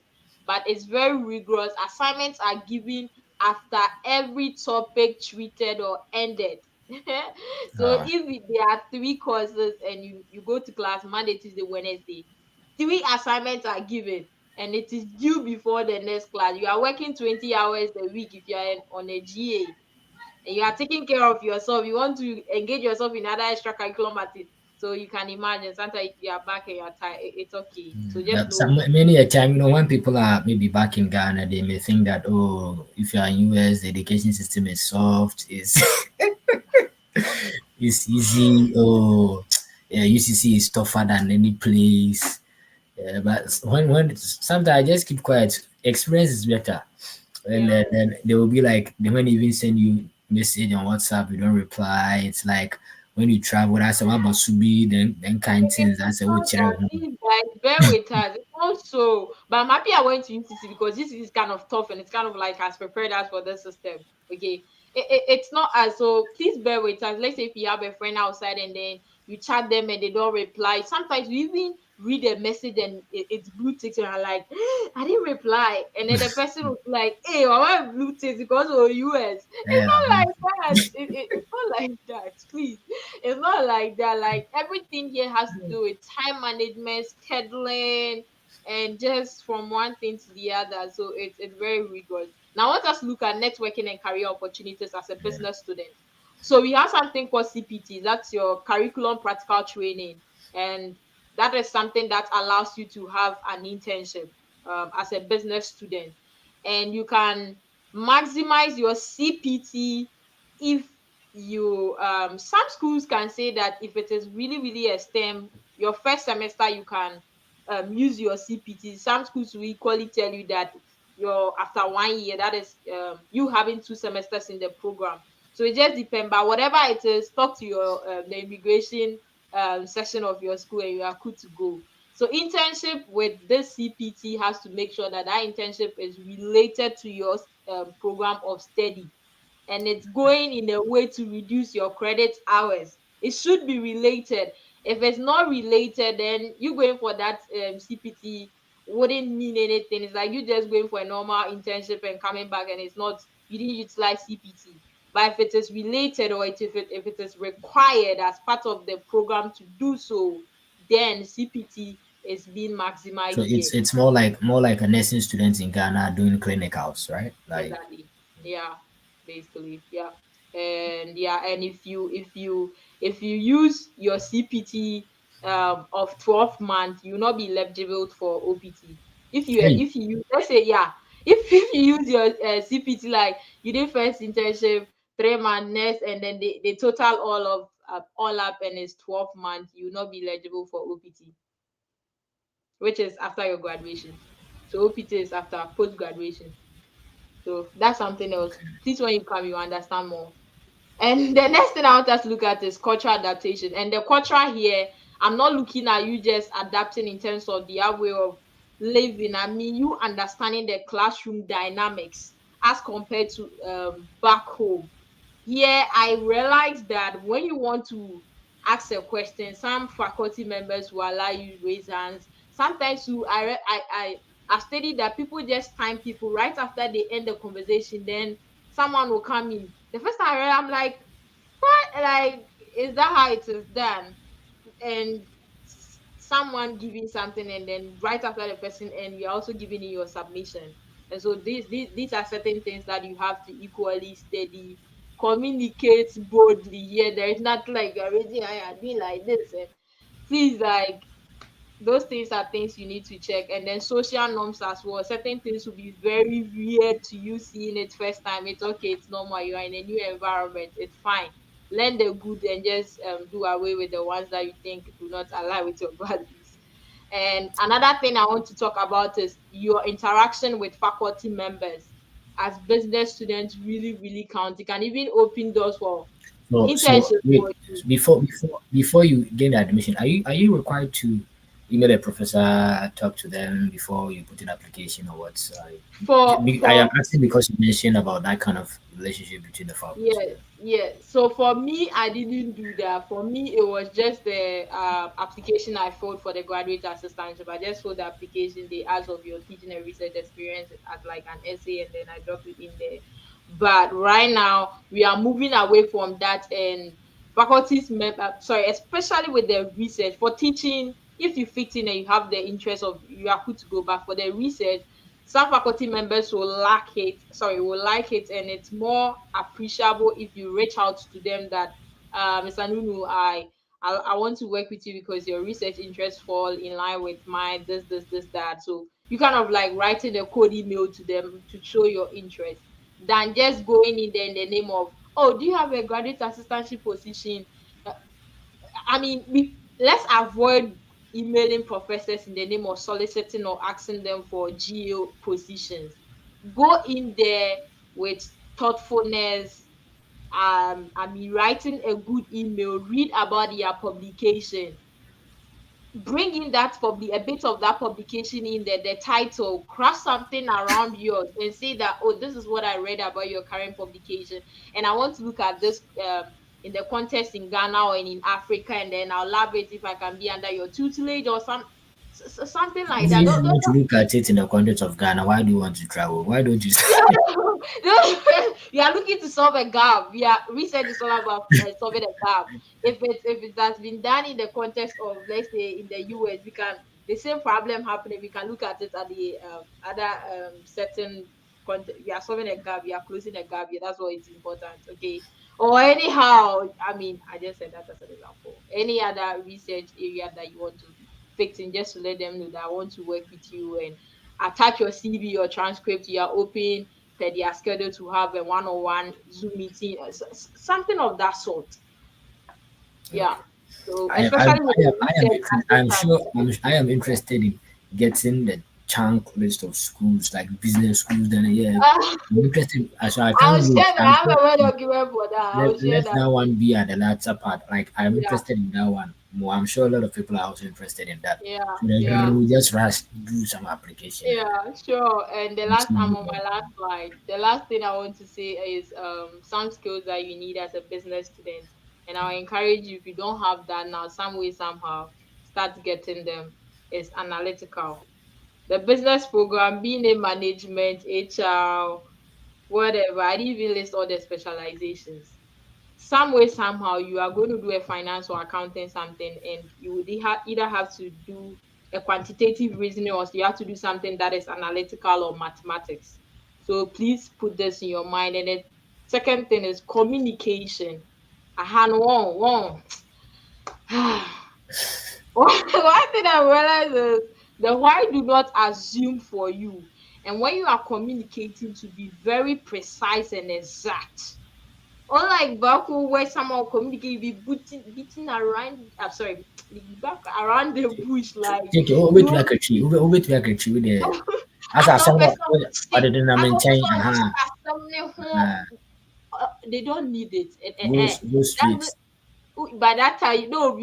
but it's very rigorous. Assignments are given after every topic treated or ended. So Uh, if there are 3 courses and you go to class Monday, Tuesday, Wednesday, three assignments are given and it is due before the next class. You are working 20 hours a week if you are on a GA and you are taking care of yourself. You want to engage yourself in other extracurricular activities. So you can imagine sometimes if you are back and you are tired, it's okay. So just Yeah, know. many a time, when people are maybe back in Ghana, they may think that, oh, if you are in US, the education system is soft, is it's easy. Oh, yeah, UCC is tougher than any place. Yeah, but when sometimes I just keep quiet. Experience is better, and Yeah. then they will be like, they won't even send you message on WhatsApp, you don't reply. It's like when you travel, I say what about Subi, then kind things. I It's say, oh, not that deep, guys. Bear with us. It's also, but I'm happy I went to UTC because this is kind of tough and it's kind of like has prepared us for the system. Okay. It's not as so please bear with us. Let's say if you have a friend outside and then you chat them and they don't reply. Sometimes you even read a message and it's blue ticks and I'm like, I didn't reply. And then the person was like, hey, I want blue ticks because of US. It's yeah, not like that. It's not like that. Please. It's not like that. Like everything here has to do with time management, scheduling, and just from one thing to the other. So it's very rigorous. Now, I want us to look at networking and career opportunities as a yeah. business student. So we have something called CPT. That's your curriculum practical training, and that is something that allows you to have an internship as a business student, and you can maximize your CPT if you some schools can say that if it is really a STEM, your first semester you can use your CPT. Some schools will equally tell you that your after 1 year, that is you having 2 semesters in the program. So it just depends. But whatever it is, talk to your the immigration section of your school and you are good to go. So internship with this CPT has to make sure that that internship is related to your program of study and it's going in a way to reduce your credit hours. It should be related. If it's not related, then you going for that CPT wouldn't mean anything. It's like you just going for a normal internship and coming back, and it's not you didn't utilize CPT. But if it is related or if it is required as part of the program to do so, then CPT is being So maximized here. it's more like a nursing student in Ghana doing clinicals, right? Like, Exactly. Yeah, basically. Yeah. And yeah, and if you use your CPT of 12 months, you'll not be eligible for OPT. hey, If you let's say yeah, if you use your CPT like you did first internship, 3 months next, and then they total all up and it's 12 months, you'll not be eligible for OPT, which is after your graduation. So OPT is after post graduation. So that's something else. Please, when you come, you understand more. And the next thing I want us to look at is cultural adaptation. And the culture here, I'm not looking at you just adapting in terms of the way of living. I mean, you understanding the classroom dynamics as compared to back home. Here, I realized that when you want to ask a question, some faculty members will allow you to raise hands. Sometimes you, I studied that people just time people right after they end the conversation. Then someone will come in. The first time I read, I'm like, what? Like, is that how it is done? And someone giving something and then right after the person and you're also giving in your submission, and so these are certain things that you have to equally study, communicate boldly. Here there is not like you're raising your hand doing like this and please, like, those things are things you need to check. And then social norms as well. Certain things will be very weird to you seeing it first time. It's okay, it's normal. You are in a new environment, it's fine. Learn the good and just do away with the ones that you think do not align with your values. And another thing I want to talk about is your interaction with faculty members. As business students, really count. It can even open doors for so internships wait, for you. before you gain the admission, are you required to email a professor, talk to them before you put in application or what? I am For asking because you mentioned about that kind of relationship between the faculty. Yes, yes. So for me, I didn't do that. For me, it was just the application I filled for the graduate assistantship. I just filled the application. They asked of your teaching and research experience as like an essay, and then I dropped it in there. But right now, we are moving away from that, and faculties, sorry, especially with the research for teaching. if you fit in and you have the interest of, you are good to go. But for the research, some faculty members will like it, and it's more appreciable if you reach out to them that, Mr. Nunu, I want to work with you because your research interests fall in line with mine, this, that. So you kind of like writing a code email to them to show your interest, than just going in there in the name of, oh, do you have a graduate assistantship position? Uh, I mean, let's avoid emailing professors in the name of soliciting or asking them for GO positions. Go in there with thoughtfulness. I mean, writing a good email, read about their publication, bring in a bit of that publication in there, the title, craft something around yours and say that, oh, this is what I read about your current publication, and I want to look at this in the context in Ghana or in Africa, and then I'll love it if I can be under your tutelage or something like Even that. if you want to look at it in the context of Ghana, why do you want to travel? Why don't you? We are looking to solve a gap. Research is all about solving a gap. If it has been done in the context of, let's say, in the US, we can, the same problem happening, we can look at it at the other certain context. We are solving a gap. We are closing a gap. Yeah, that's what is important. Okay. Or anyhow, I mean, I just said that as an example. Any other research area that you want to fix in, just to let them know that I want to work with you, and attach your CV or transcript. You are open per their schedule to have a one-on-one Zoom meeting, something of that sort. Yeah. So especially with the research I am interested in getting the chunk list of schools, like business schools. Then yeah, uh, I'm interested. So I I'll can't wait. share that. I have a word document for that. I'll share Let that. that one be at the latter part. Like I'm Yeah, interested in that one more. I'm sure a lot of people are also interested in that. yeah, So then yeah. we just rush do some application. Yeah, sure. And the And last, see I'm you on there. my last slide. The last thing I want to say is some skills that you need as a business student. And I'll encourage you, if you don't have that now, some way, somehow, start getting them. Is analytical. The business program, being a management, HR, whatever. I didn't even list all the specializations. Some way, somehow, you are going to do a finance or accounting something, and you would either have to do a quantitative reasoning, or you have to do something that is analytical or mathematics. So please put this in your mind. And the second thing is communication. Aha, no, one. One thing I realized is the why do not assume for you. And when you are communicating, to be very precise and exact. Unlike Baku, where someone communicate, be beating around, I'm sorry, back around the bush, like Take it. Oh, wait, you we are catching. Wait, we are catching with the. As I as saw a that, person other shake, than I as a maintain, person shake, as something uh, they don't need it. go straight. That's by that time, you know,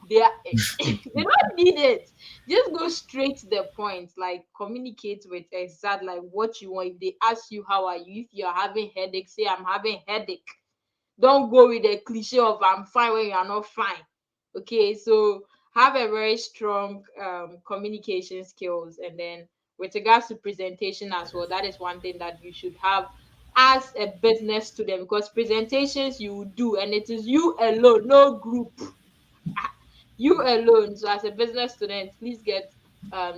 they are, they don't need it. Just go straight to the point. Like communicate with exact like what you want. If they ask you how are you, if you're having headache, say I'm having headache. Don't go with the cliche of I'm fine when you are not fine. Okay, so have a very strong communication skills, and then with regards to presentation as well, that is one thing that you should have as a business student, because presentations you will do, and it is you alone, no group, you alone. So as a business student, please get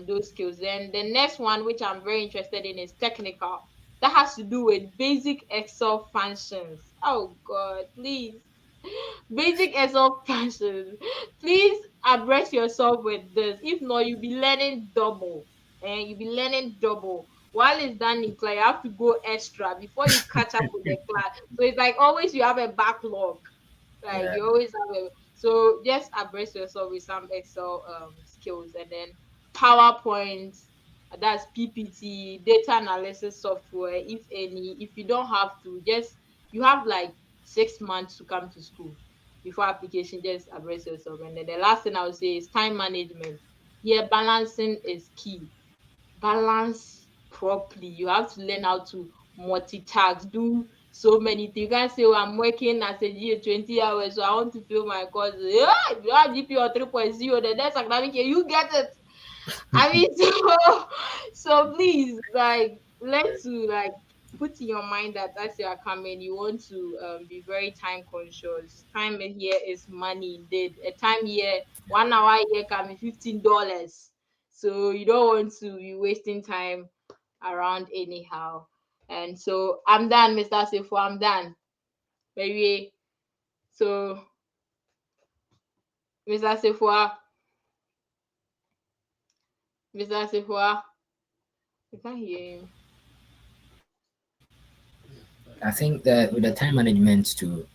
those skills. Then the next one, which I'm very interested in, is technical. That has to do with basic Excel functions. Oh God, please. Basic Excel functions. Please abreast yourself with this. If not, you'll be learning double. And you'll be learning double. While it's done in class, you have to go extra before you catch up with the class. So it's like always you have a backlog. Like Yeah. you always have a, so just abreast yourself with some Excel skills, and then PowerPoint, that's PPT, data analysis software, if any. If you don't have to, just you have like 6 months to come to school before application, just abreast yourself. And then the last thing I would say is time management. Yeah, balancing is key. Balance properly. You have to learn how to multitask, do so many things. You can't say, oh, I'm working as a GA 20 hours, so I want to fill my course. Yeah, if you have GP or 3.0, the next academic year, you get it. I mean, so please, like, learn to like put in your mind that as you are coming, you want to be very time conscious. Time here is money indeed. A time here, 1 hour here can be $15. So you don't want to be wasting time around anyhow. And so I'm done, Mr. Sefo. I'm done. Maybe so, Mr. Sefo, Mr. Sefo, I can't hear him. I think that with the time management too,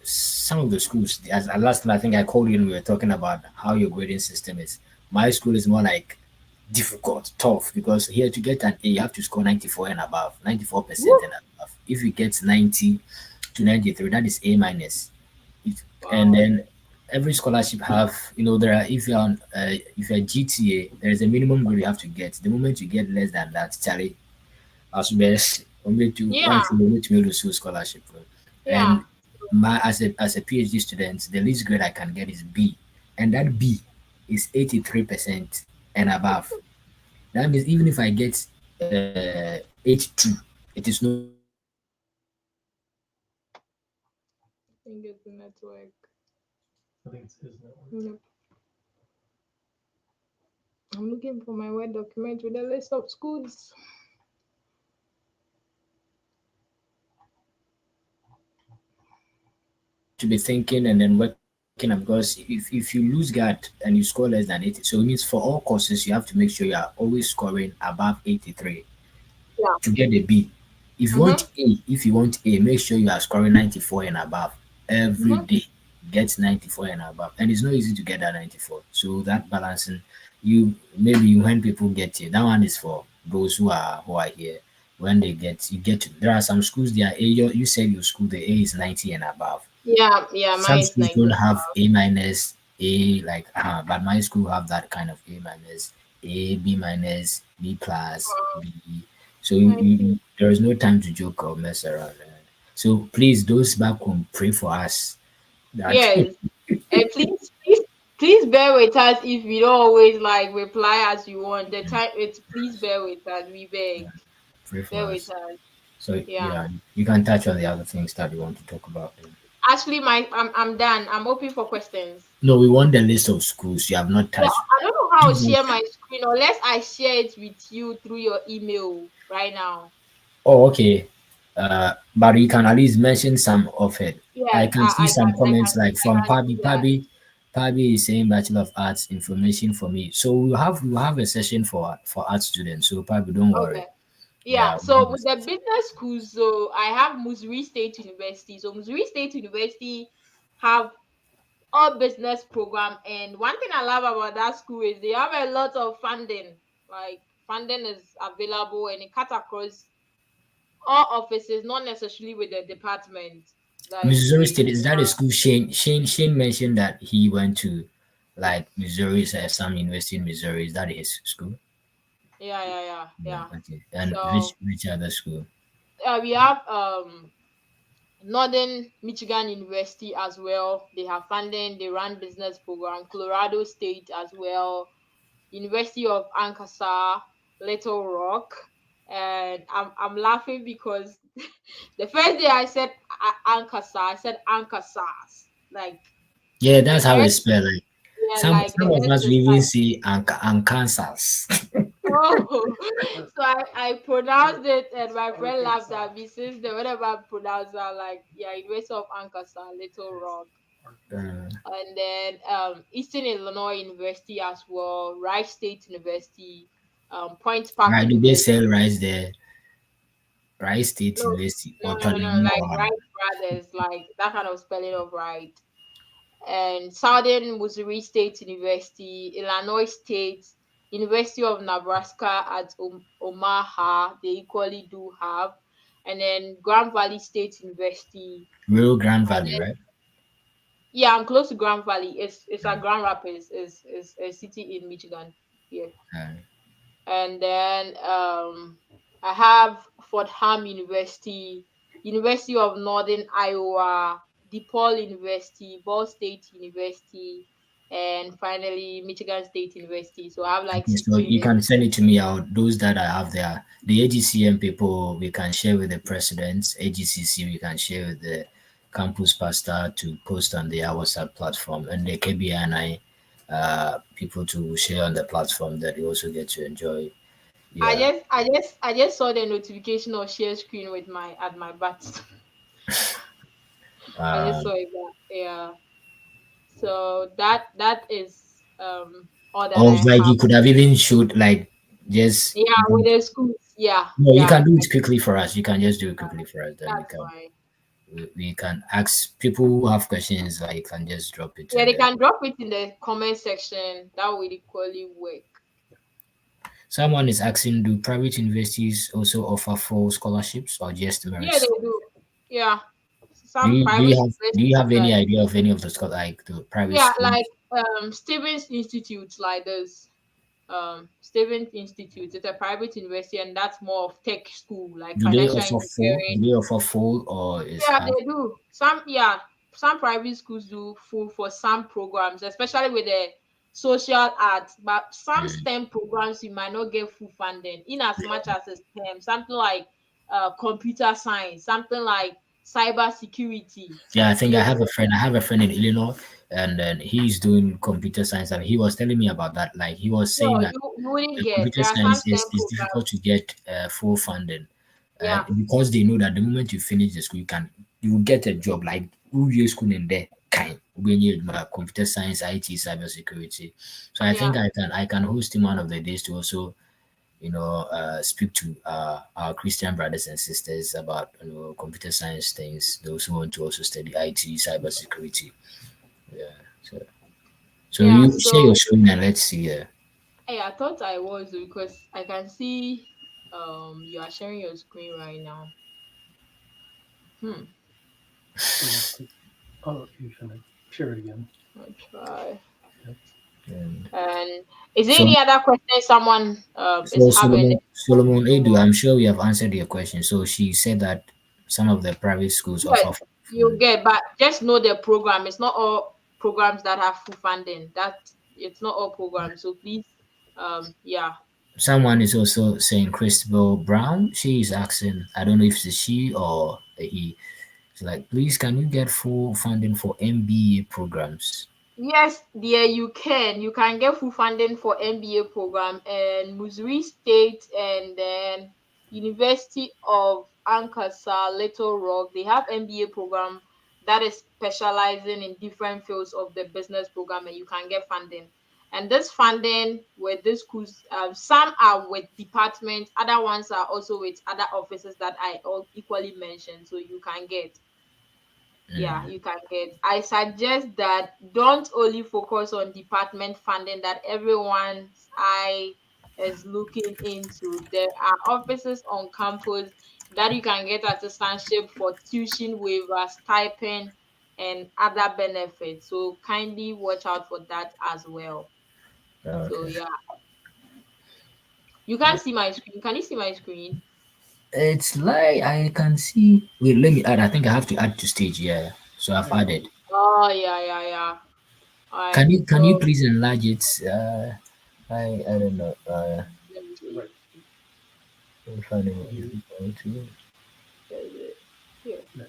some of the schools, as last time I think I called you and we were talking about how your grading system is. My school is more like difficult, tough, because here to get an A, you have to score 94 and above, 94% Woo! and above. If you get 90 to 93, that is A minus. And Wow. then every scholarship have, there are, if you're on, if you're GTA, there is a minimum grade you have to get. The moment you get less than that, Charlie, as best Yeah, once you need to lose scholarship. yeah. And my as a PhD student, the least grade I can get is B, and that B is 83% and above. That means even if I get 82, it is no use for me to go to university. I think it's the network. I think it's his network. Yep. I'm looking for my Word document with a list of schools. So you have to be thinking and then working up, because if you lose that and you score less than 80, so it means for all courses you have to make sure you are always scoring above 83 Yeah. to get a B. Mm-hmm. If you want A, make sure you are scoring 94 and above every Mm-hmm. day. Get 94 and above, and it's not easy to get that 94. So that balancing, when people get it, that one is for those who are here. When they get you get to, there are some schools their A, you said your school the A is 90 and above. Yeah, yeah, Some mine is schools 90. don't have A minus, A like, but my school have that kind of A minus, A, B minus, B plus, B. So I see. there is no time to joke or mess around. So please, those back home, pray for us. That Yes. And please bear with us if we don't always like reply as you want. The time it's please bear with us. We beg. pray for Bear with us. us. So Yeah. yeah, you can touch on the other things that you want to talk about. Actually, I'm done. I'm open for questions. No, we want the list of schools you have not Yeah, touched. I don't know how to share my screen unless I share it with you through your email right now. Oh, okay. But you can at least mention some of it. I Yes, can see some comments like I from can do Pabi. that. Pabi is saying Bachelor of Arts information for me. So we'll have a session for art students. So Pabi, don't worry. Okay. Yeah, Yeah. so with the business schools, so I have Missouri State University. So Missouri State University have all business program, and one thing I love about that school is they have a lot of funding. Like funding is available and it cut across all offices, not necessarily with the department. Like Missouri they State, is that a school Shane mentioned that he went to, like Missouri, some university in Missouri. Is that his school? yeah. Okay. And So which other school? we have Northern Michigan University as well. They have funding. They run business program. Colorado State as well. University of Arkansas, Little Rock. And I'm laughing because the first day I said Arkansas, I said Arkansas. Like Yeah, the that's how S, it's spelled. Like yeah, some like the some of S us will is even like say Kansas. oh. So I pronounced it, and my friend laughed at me since the whenever I pronounce that, like yeah, University of Arkansas, Little Rock. Uh, And then Eastern Illinois University as well, Rice State University, Point Park right? Do they University. sell rice there? Rice State No, University or no, like Today's. Wright brothers, like that kind of spelling of right. And Southern Missouri State University, Illinois State, University of Nebraska at Omaha, they equally do have. And then Grand Valley State University. Rio Grande And Valley, then, right? yeah, I'm close to Grand Valley. It's at Grand Rapids, is a city in Michigan. Yeah. Uh, And then I have Fordham University, University of Northern Iowa, DePaul University, Ball State University. and finally Michigan State University. So I have like Okay, so six you can universities. send it to me out. Those that I have there, the AGCM people, we can share with the presidents. AGCC, we can share with the campus pastor to post on their WhatsApp platform, and the KBNI people to share on the platform that you also get to enjoy. Yeah. I just saw the notification of share screen with my at my bat. I just Um, saw it. Yeah. So that is all that or I like have. you could have even showed like just Yeah, with the schools. Yeah, no, you yeah. can do it quickly for us. You can just do it quickly for us. Then That's fine. we can ask people who have questions. Like you can just drop it Yeah, and they then can drop it in the comment section. That will equally work. someone is asking, do private universities also offer full scholarships or just Yeah, they merits? do. Yeah. Do Some you do you private have do you have universities any like idea of any of the like the private yeah, schools? like Stevens Institute, like this. Stevens Institute. It's a private university and that's more of tech school, like Do they financial offer full? Do engineering. they offer full or is Yeah, half? they do. Some yeah, some private schools do full for some programs, especially with the social arts. But some Mm. STEM programs you might not get full funding, in as much as a STEM, something like computer science, something like cyber security, Yeah, I think I you have a know. friend. I have a friend in Illinois, and then he's doing computer science, and he was telling me about that. Like he was No, saying that you wouldn't the get. computer There are some science STEM is difficult to programs. get full funding, and Yeah, because they know that the moment you finish the school, you will get a job like who you school in there kind when you computer science, IT, cyber security. So I think yeah, I can host him one of the days to also speak to our Christian brothers and sisters about computer science things. Those who want to also study IT, cyber security. Yeah. So yeah. you share So your screen and let's see. hey, I thought I was because I can see you are sharing your screen right now. Hmm. So you click, oh, you're gonna share it again. I'll try. Yep. And And is there so any other question someone is so having? Solomon Edu, I'm sure we have answered your question. So she said that some of the private schools Yes, offer you full. get, but just know the program. It's not all programs that have full funding. That it's not all programs. So please, yeah. Someone is also saying Christabel Brown. She is asking, I don't know if it's she or a he. It's like, please, can you get full funding for MBA programs? Yes, dear, you can. You can get full funding for MBA program and Missouri State and then University of Arkansas, Little Rock. They have MBA program that is specializing in different fields of the business program, and you can get funding. And this funding with these schools, some are with departments, other ones are also with other offices that I all equally mentioned. So you can get. Yeah, Mm, you can get. I suggest that don't only focus on department funding that everyone's eye is looking into. There are offices on campus that you can get assistantship for tuition waivers, stipend, and other benefits. So kindly watch out for that as well. So okay. yeah, you can see my screen. Can you see my screen? It's like I can see. Wait, let me add. I think I have to add to stage. Yeah. So I've There you go. added. Oh yeah, yeah, yeah. All Can right. you So please enlarge it? I don't know. let me see. Right. If I know So if you you want to. Where is it? Here. there.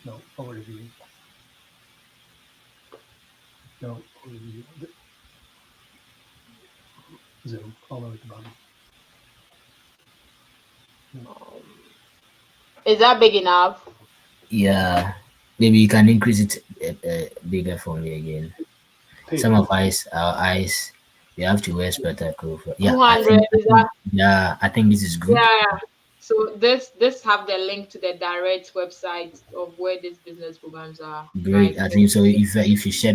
No, overview. No, overview. Zoom all the way at the bottom. No, Um, is that big enough? Yeah. Maybe you can increase it bigger for me again. Some paper. of our eyes, we have to wear spectacles. Yeah, 200 I is think that? yeah, I think this is Yeah, good. yeah. So this have the link to the direct website of where these business programs are Great. right I there. think so. If you share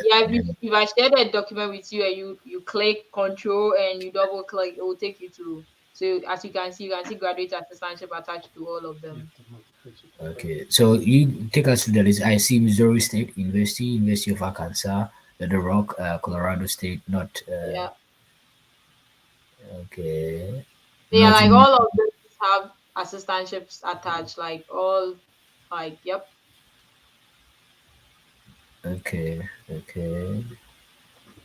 Yeah, the if I share the document with you and you click control and you double click, it will take you to. So as you can see graduate assistantship attached to all of You have them. to move the cursor to the right. okay, so you take us to the list. I see Missouri State University, University of Arkansas, the Rock, Colorado State, not Yeah, okay, they are not like in, all of them have assistantships attached, like all like yep. Okay, okay,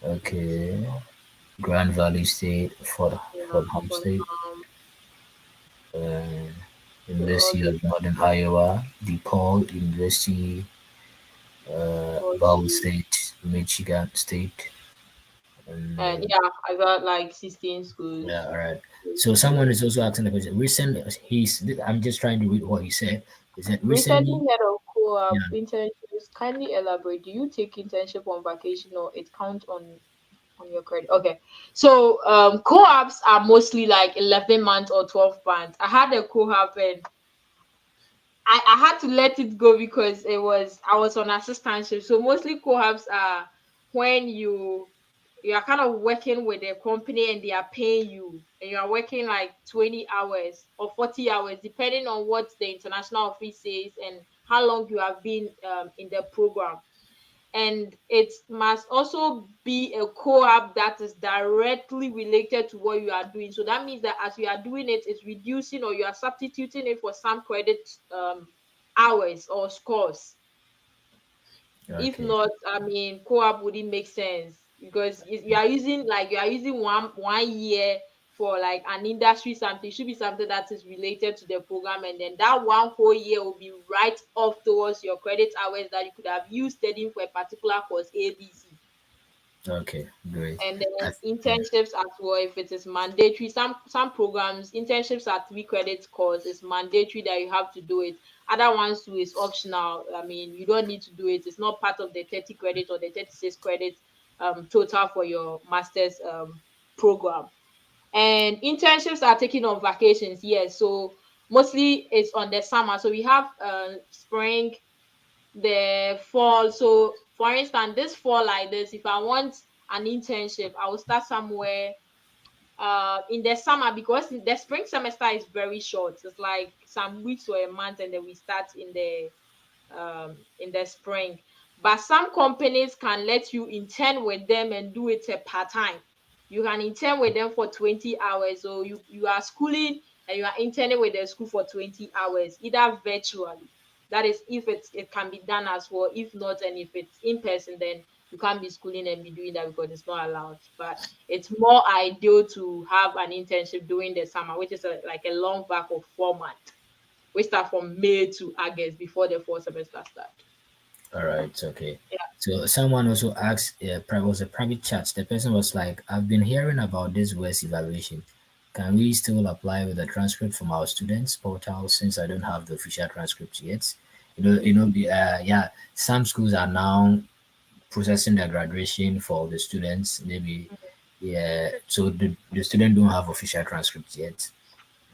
okay. Grand Valley State, Yeah, Fordham for State, uh, all University the of Northern Iowa, DePaul University, Ball courses. State, Michigan State, and And yeah, I got like 16 schools. yeah, all right. So someone is also asking the question. I'm just trying to read what he said. He said Recently recently, heard of yeah, co-op internships. Kindly elaborate. Do you take internship on vacation or it counts on your credit? Okay. So co-ops are mostly like 11 months or 12 months. I had a co-op and I had to let it go because I was on assistantship. So mostly co-ops are when you are kind of working with a company and they are paying you and you are working like 20 hours or 40 hours depending on what the international office says and how long you have been in the program, and it must also be a co-op that is directly related to what you are doing. So that means that as you are doing it, it's reducing or you are substituting it for some credit hours or scores. If okay, not, I mean, co-op wouldn't make sense because you are using one year for like an industry something. It should be something that is related to the program, and then that one whole year will be right off towards your credit hours that you could have used studying for a particular course ABC. okay, great. And then Yeah, internships as well, if it is mandatory. Some programs, internships are 3 credit course. It's mandatory that you have to do it. Other ones too is optional. I mean, you don't need to do it. It's not part of the 30 credit or the 36 credit total for your master's program. And internships are taken on vacations, yes. So mostly it's on the summer. So we have spring, the fall. So for instance, this fall like this, if I want an internship, I will start somewhere in the summer because the spring semester is very short. It's like some weeks or a month, and then we start in the spring. But some companies can let you intern with them and do it a part time. You can intern with them for 20 hours. So you are schooling and you are interning with the school for 20 hours, either virtually. That is if it can be done as well. If not, and if it's in person, then you can't be schooling and be doing that because it's not allowed. But it's more ideal to have an internship during the summer, which is like a long back of 4 months. We start from May to August before the fall semester start. all right, okay. Yeah. So someone also asked, was a private chat. The person was like, "I've been hearing about this West evaluation. Can we still apply with a transcript from our students portal since I don't have the official transcript yet?" Yeah, some schools are now processing their graduation for the students. Maybe, yeah. So the student don't have official transcripts yet.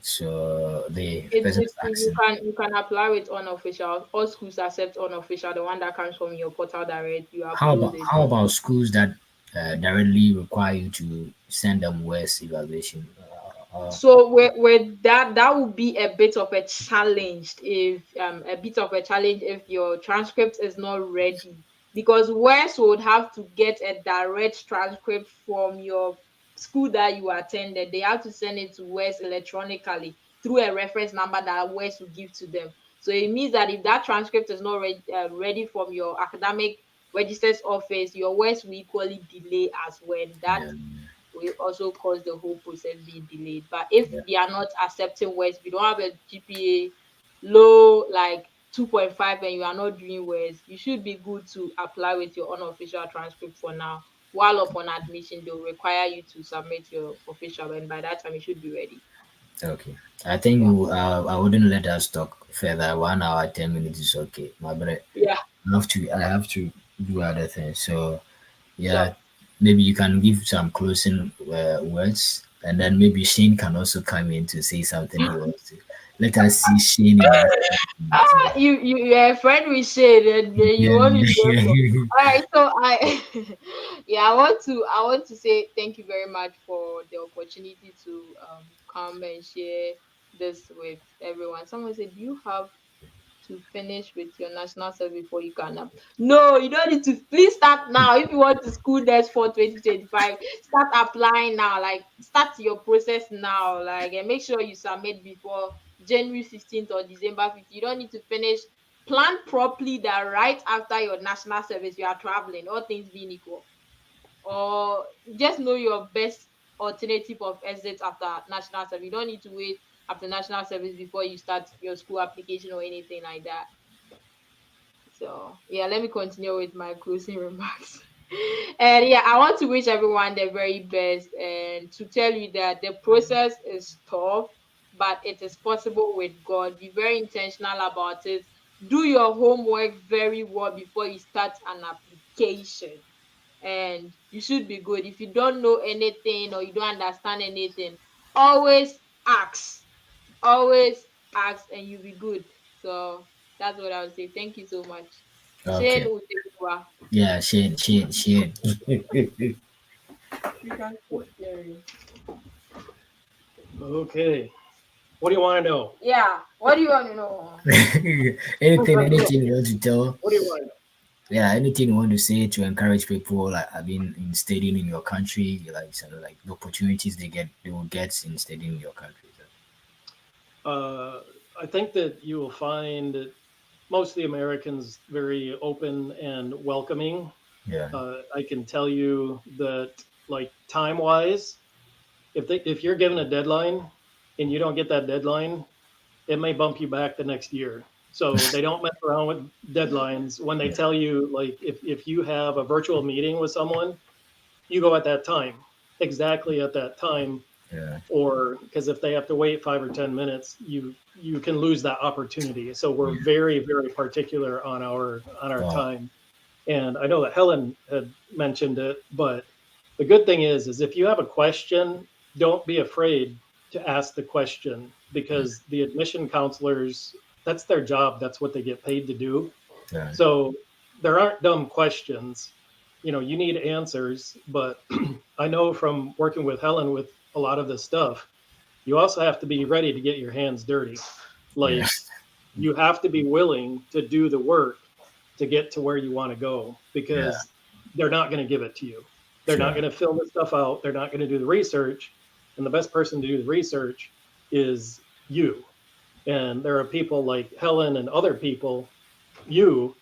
So the person is asking, You can apply with unofficial. All schools accept unofficial, the one that comes from your portal direct. You upload it. how about schools that directly require you to send them West evaluation? So with that, that would be a bit of a challenge if your transcript is not ready, because West would have to get a direct transcript from your school that you attended. They have to send it to West electronically through a reference number that West will give to them. So it means that if that transcript is not ready from your academic register's office, your West will equally delay as well. That Yeah, will also cause the whole process being delayed. But if yeah. they are not accepting West, if you don't have a GPA low like 2.5 and you are not doing West, you should be good to apply with your unofficial transcript for now. While upon admission, they'll require you to submit your official, and by that time, you should be ready. Okay. I think Yeah. I wouldn't let us talk further. 1 hour, 10 minutes is okay. My brother, Yeah. I have to do other things. So Sure. yeah, maybe you can give some closing words, and then maybe Shane can also come in to say something he wants to. Let us see Shane in action. So, You're a friend with shade, and you yeah, want to share more. yeah. All right, so yeah, I want to say thank you very much for the opportunity to come and share this with everyone. Someone said, "Do you have to finish with your national service before you can no, you don't need to. Please start now. If you want to school desk for 2025, start applying now. Like start your process now. Like and make sure you submit before January 15th or December 15th. You don't need to finish plan properly that right after your national service you are traveling, all things being equal, or just know your best alternative of exit after national service. You don't need to wait after national service before you start your school application or anything like that. So yeah, let me continue with my closing remarks. And yeah, I want to wish everyone the very best and to tell you that the process is tough, but it is possible with God. Be very intentional about it. Do your homework very well before you start an application. And you should be good. If you don't know anything or you don't understand anything, always ask. Always ask and you'll be good. So that's what I would say. Thank you so much. Shane Okay. will take over. Yeah, Shane. You can keep sharing. Okay. What do you want to know? Yeah. What do you want to know? Anything you want to tell? What do you want to know? Yeah, anything you want to say to encourage people, like I mean, in studying in your country, like sort of like the opportunities they will get in studying in your country. I think that you will find most of the Americans very open and welcoming. Yeah, I can tell you that, like time wise, if you're given a deadline and you don't get that deadline, it may bump you back the next year. So they don't mess around with deadlines. When they yeah, tell you, like, if you have a virtual meeting with someone, you go at that time, exactly at that time, yeah, or because if they have to wait 5 or 10 minutes, you can lose that opportunity. So we're yeah. very particular on our Wow. time. And I know that Helen had mentioned it, but the good thing is if you have a question, don't be afraid to ask the question, Yeah, because the admission counselors, that's their job. That's what they get paid to do. yeah, So there aren't dumb questions. You need answers, but I know from working with Helen with a lot of this stuff, you also have to be ready to get your hands dirty. yeah, Like, you have to be willing to do the work to get to where you want to go, yeah. because they're not going to give it to you. They're not Sure. going to fill this stuff out. They're not going to do the research. And the best person to do the research is you. And there are people like Helen and other people, you,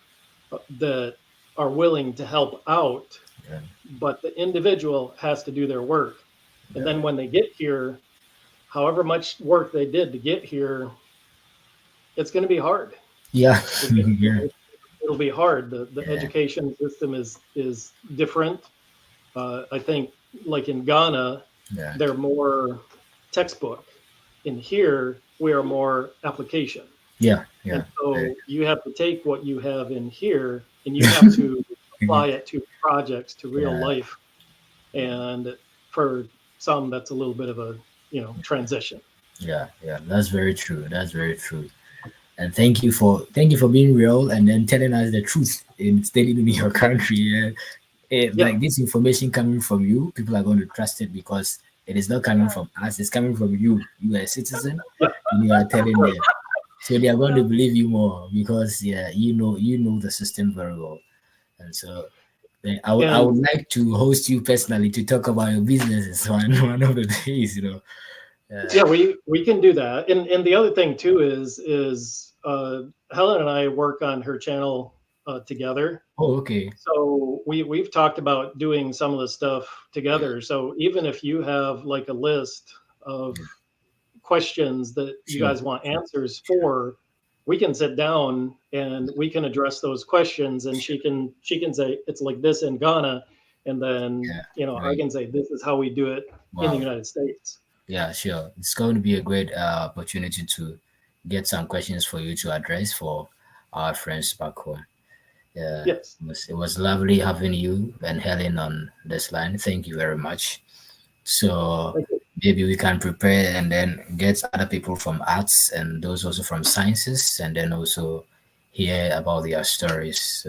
that are willing to help out, Yeah, but the individual has to do their work. And yeah, then when they get here, however much work they did to get here, it's going to be hard yeah, to get. yeah, It'll be hard. The yeah, education system is different. I think, like in Ghana, yeah, they're more textbook. In here, we are more application. yeah, And yeah. so you have to take what you have in here and you have to apply it to projects, to real Yeah, life. And for some, that's a little bit of a, transition. yeah. That's very true. That's very true. And thank you for being real and then telling us the truth in studying in your country. Yeah. Yeah. Like this information coming from you, people are going to trust it because it is not coming Yeah. from us. It's coming from you. You are a citizen, Yeah. and you are telling them. So they are going to believe you more because yeah, you know the system very well. And so I would And like to host you personally to talk about your businesses one of the days. yeah, we can do that. And the other thing too is Helen and I work on her channel together. Oh, okay. So we've talked about doing some of the stuff together. So even if you have like a list of questions that you Sure. guys want answers for, we can sit down and we can address those questions, and she can say it's like this in Ghana, and then Yeah. I Great. can say this is how we do it in the Wow. United States. Yeah, sure. It's going to be a great opportunity to get some questions for you to address for our friends back home. Yeah, Yes. it was lovely having you and Helen on this line. Thank you very much. So Thank you. maybe we can prepare and then get other people from arts and those also from sciences, and then also hear about their stories.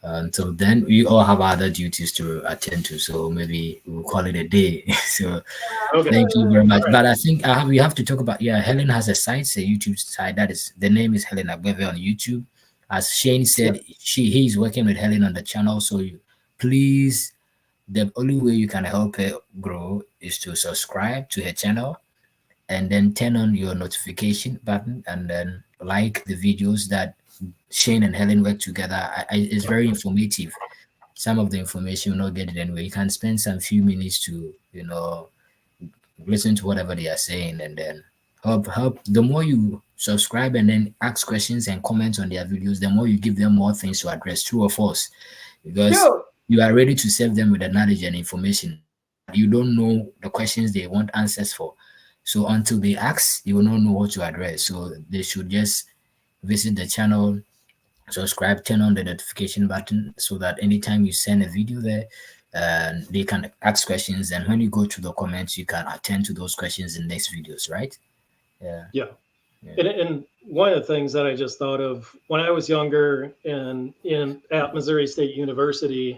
Until then, we all have other duties to attend to, so maybe we'll call it a day. So Okay. thank you very All much. right. But I think we have to talk about, yeah, Helen has a site, a YouTube site. That is, the name is Helen Agbeve on YouTube. As Shane Yeah. said, he's working with Helen on the channel. So please, the only way you can help her grow is to subscribe to her channel and then turn on your notification button and then like the videos that Shane and Helen work together. It's very informative. Some of the information will not get it anyway. You can spend some few minutes to, listen to whatever they are saying, and then help. The more you subscribe and then ask questions and comments on their videos, the more you give them more things to address, true or false, because Sure. you are ready to serve them with the knowledge and information, but you don't know the questions they want answers for. So until they ask, you will not know what to address. So they should just visit the channel, subscribe, turn on the notification button so that anytime you send a video there, they can ask questions. And when you go to the comments, you can attend to those questions in next videos, right? Yeah. Yeah. Yeah. And one of the things that I just thought of when I was younger and in at Missouri State University,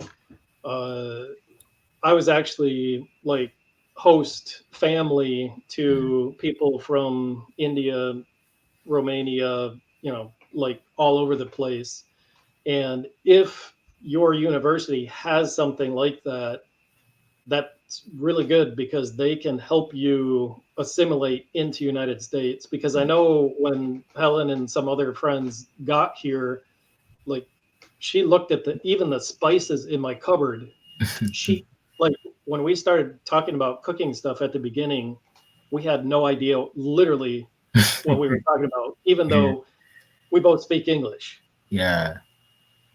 I was actually like host family to people from India, Romania, like all over the place. And if your university has something like that, that's really good because they can help you assimilate into United States. Because I know when Helen and some other friends got here, like she looked at even the spices in my cupboard. She like when we started talking about cooking stuff at the beginning, we had no idea literally what we were talking about, even though we both speak English. Yeah.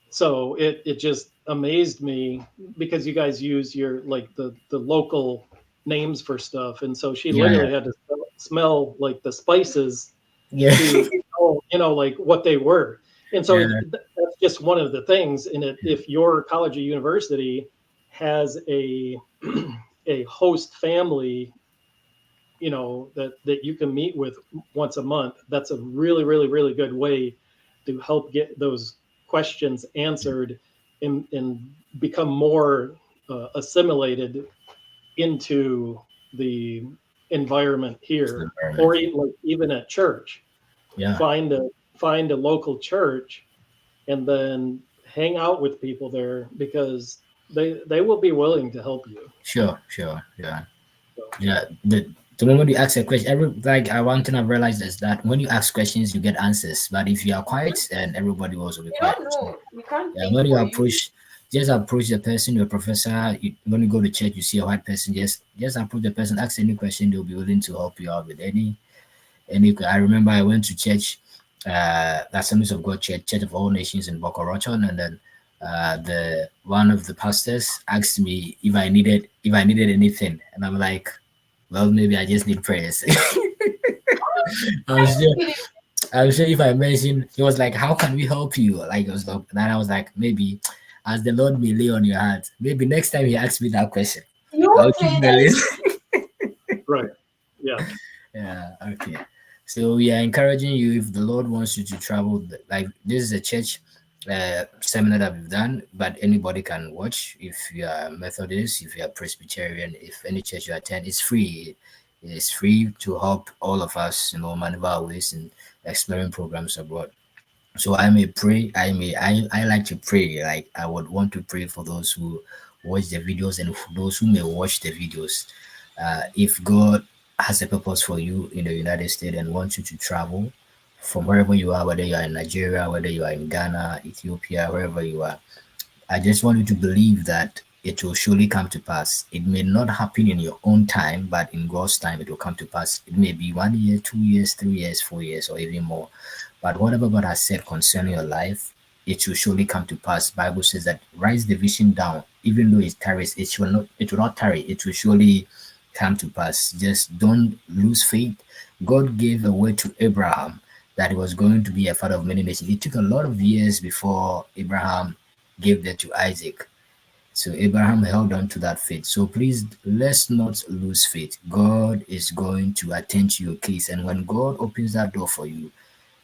So it just amazed me because you guys use your like the local names for stuff, and so she Yeah. literally had to smell like the spices Yeah. to know like what they were. And so Yeah. that's just one of the things. And if your college or university has a a host family, that you can meet with once a month, that's a really, really, really good way to help get those questions answered and become more assimilated into the environment here, or even at church. Yeah. Find a local church and then hang out with people there because they will be willing to help you. Sure. Yeah. So, Yeah. The moment you ask a question, one thing I've realized is that when you ask questions, you get answers. But if you are quiet, then everybody will also be We quiet. don't So, know. We can't yeah, think when you for you. just approach the person, your professor. When you go to church, you see a white person. Just approach the person, ask any question. They'll be willing to help you out with any. I remember I went to church, Assemblies of God Church, Church of All Nations in Bokorochon, and then the one of the pastors asked me if I needed anything, and I'm like, well, maybe I just need prayers. I'm sure. I'm sure if I mentioned, he was like, "How can we help you?" Like, it was like, then I was like, maybe as the Lord may lay on your heart, maybe next time he asks me that question, You I'll won't give say him a that. list. right. Yeah. Yeah, okay. So we are encouraging you if the Lord wants you to travel. Like, this is a church seminar that we've done, but anybody can watch. If you are Methodist, if you are Presbyterian, if any church you attend, it's free. It's free to help all of us, maneuver our ways in exploring programs abroad. So I may pray. I like to pray. Like, I would want to pray for those who watch the videos and those who may watch the videos. If God has a purpose for you in the United States and wants you to travel from wherever you are, whether you are in Nigeria, whether you are in Ghana, Ethiopia, wherever you are, I just want you to believe that it will surely come to pass. It may not happen in your own time, but in God's time, it will come to pass. It may be 1 year, 2 years, 3 years, 4 years, or even more. But whatever God has said concerning your life, it will surely come to pass. Bible says that write the vision down, even though it tarries, it will not tarry. It will surely come to pass. Just don't lose faith. God gave a word to Abraham that he was going to be a father of many nations. It took a lot of years before Abraham gave that to Isaac. So Abraham held on to that faith. So please, let's not lose faith. God is going to attend to your case. And when God opens that door for you,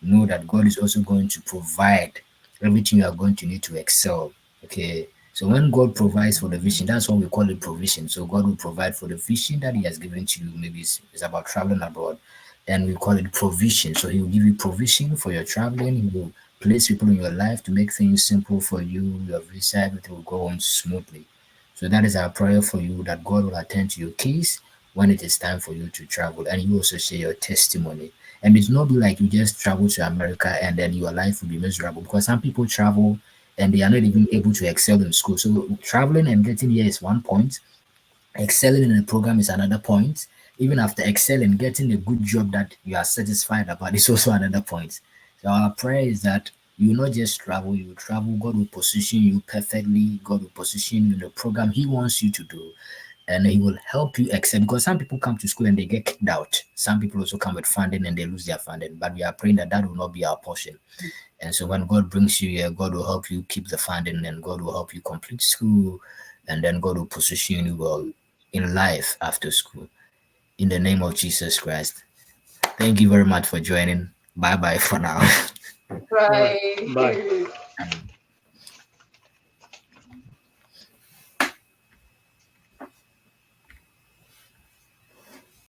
know that God is also going to provide everything you are going to need to excel. Okay. So when God provides for the vision, that's what we call it provision. So God will provide for the vision that He has given to you. Maybe it's about traveling abroad. Then we call it provision. So He will give you provision for your traveling. He will place people in your life to make things simple for you. Your visa, everything will go on smoothly. So that is our prayer for you, that God will attend to your case when it is time for you to travel, and you also share your testimony. And it's not be like you just travel to America and then your life will be miserable, because some people travel and they are not even able to excel in school. So traveling and getting here is one point, excelling in a program is another point. Even after excelling, getting a good job that you are satisfied about is also another point. So our prayer is that you will not just travel, you will travel. God will position you perfectly. God will position you in the program He wants you to do, and He will help you excel. Because some people come to school and they get kicked out. Some people also come with funding and they lose their funding. But we are praying that that will not be our portion. And so when God brings you here, God will help you keep the funding, and God will help you complete school, and then God will position you well in life after school. In the name of Jesus Christ. Thank you very much for joining. Bye bye for now. All right. Right. Bye.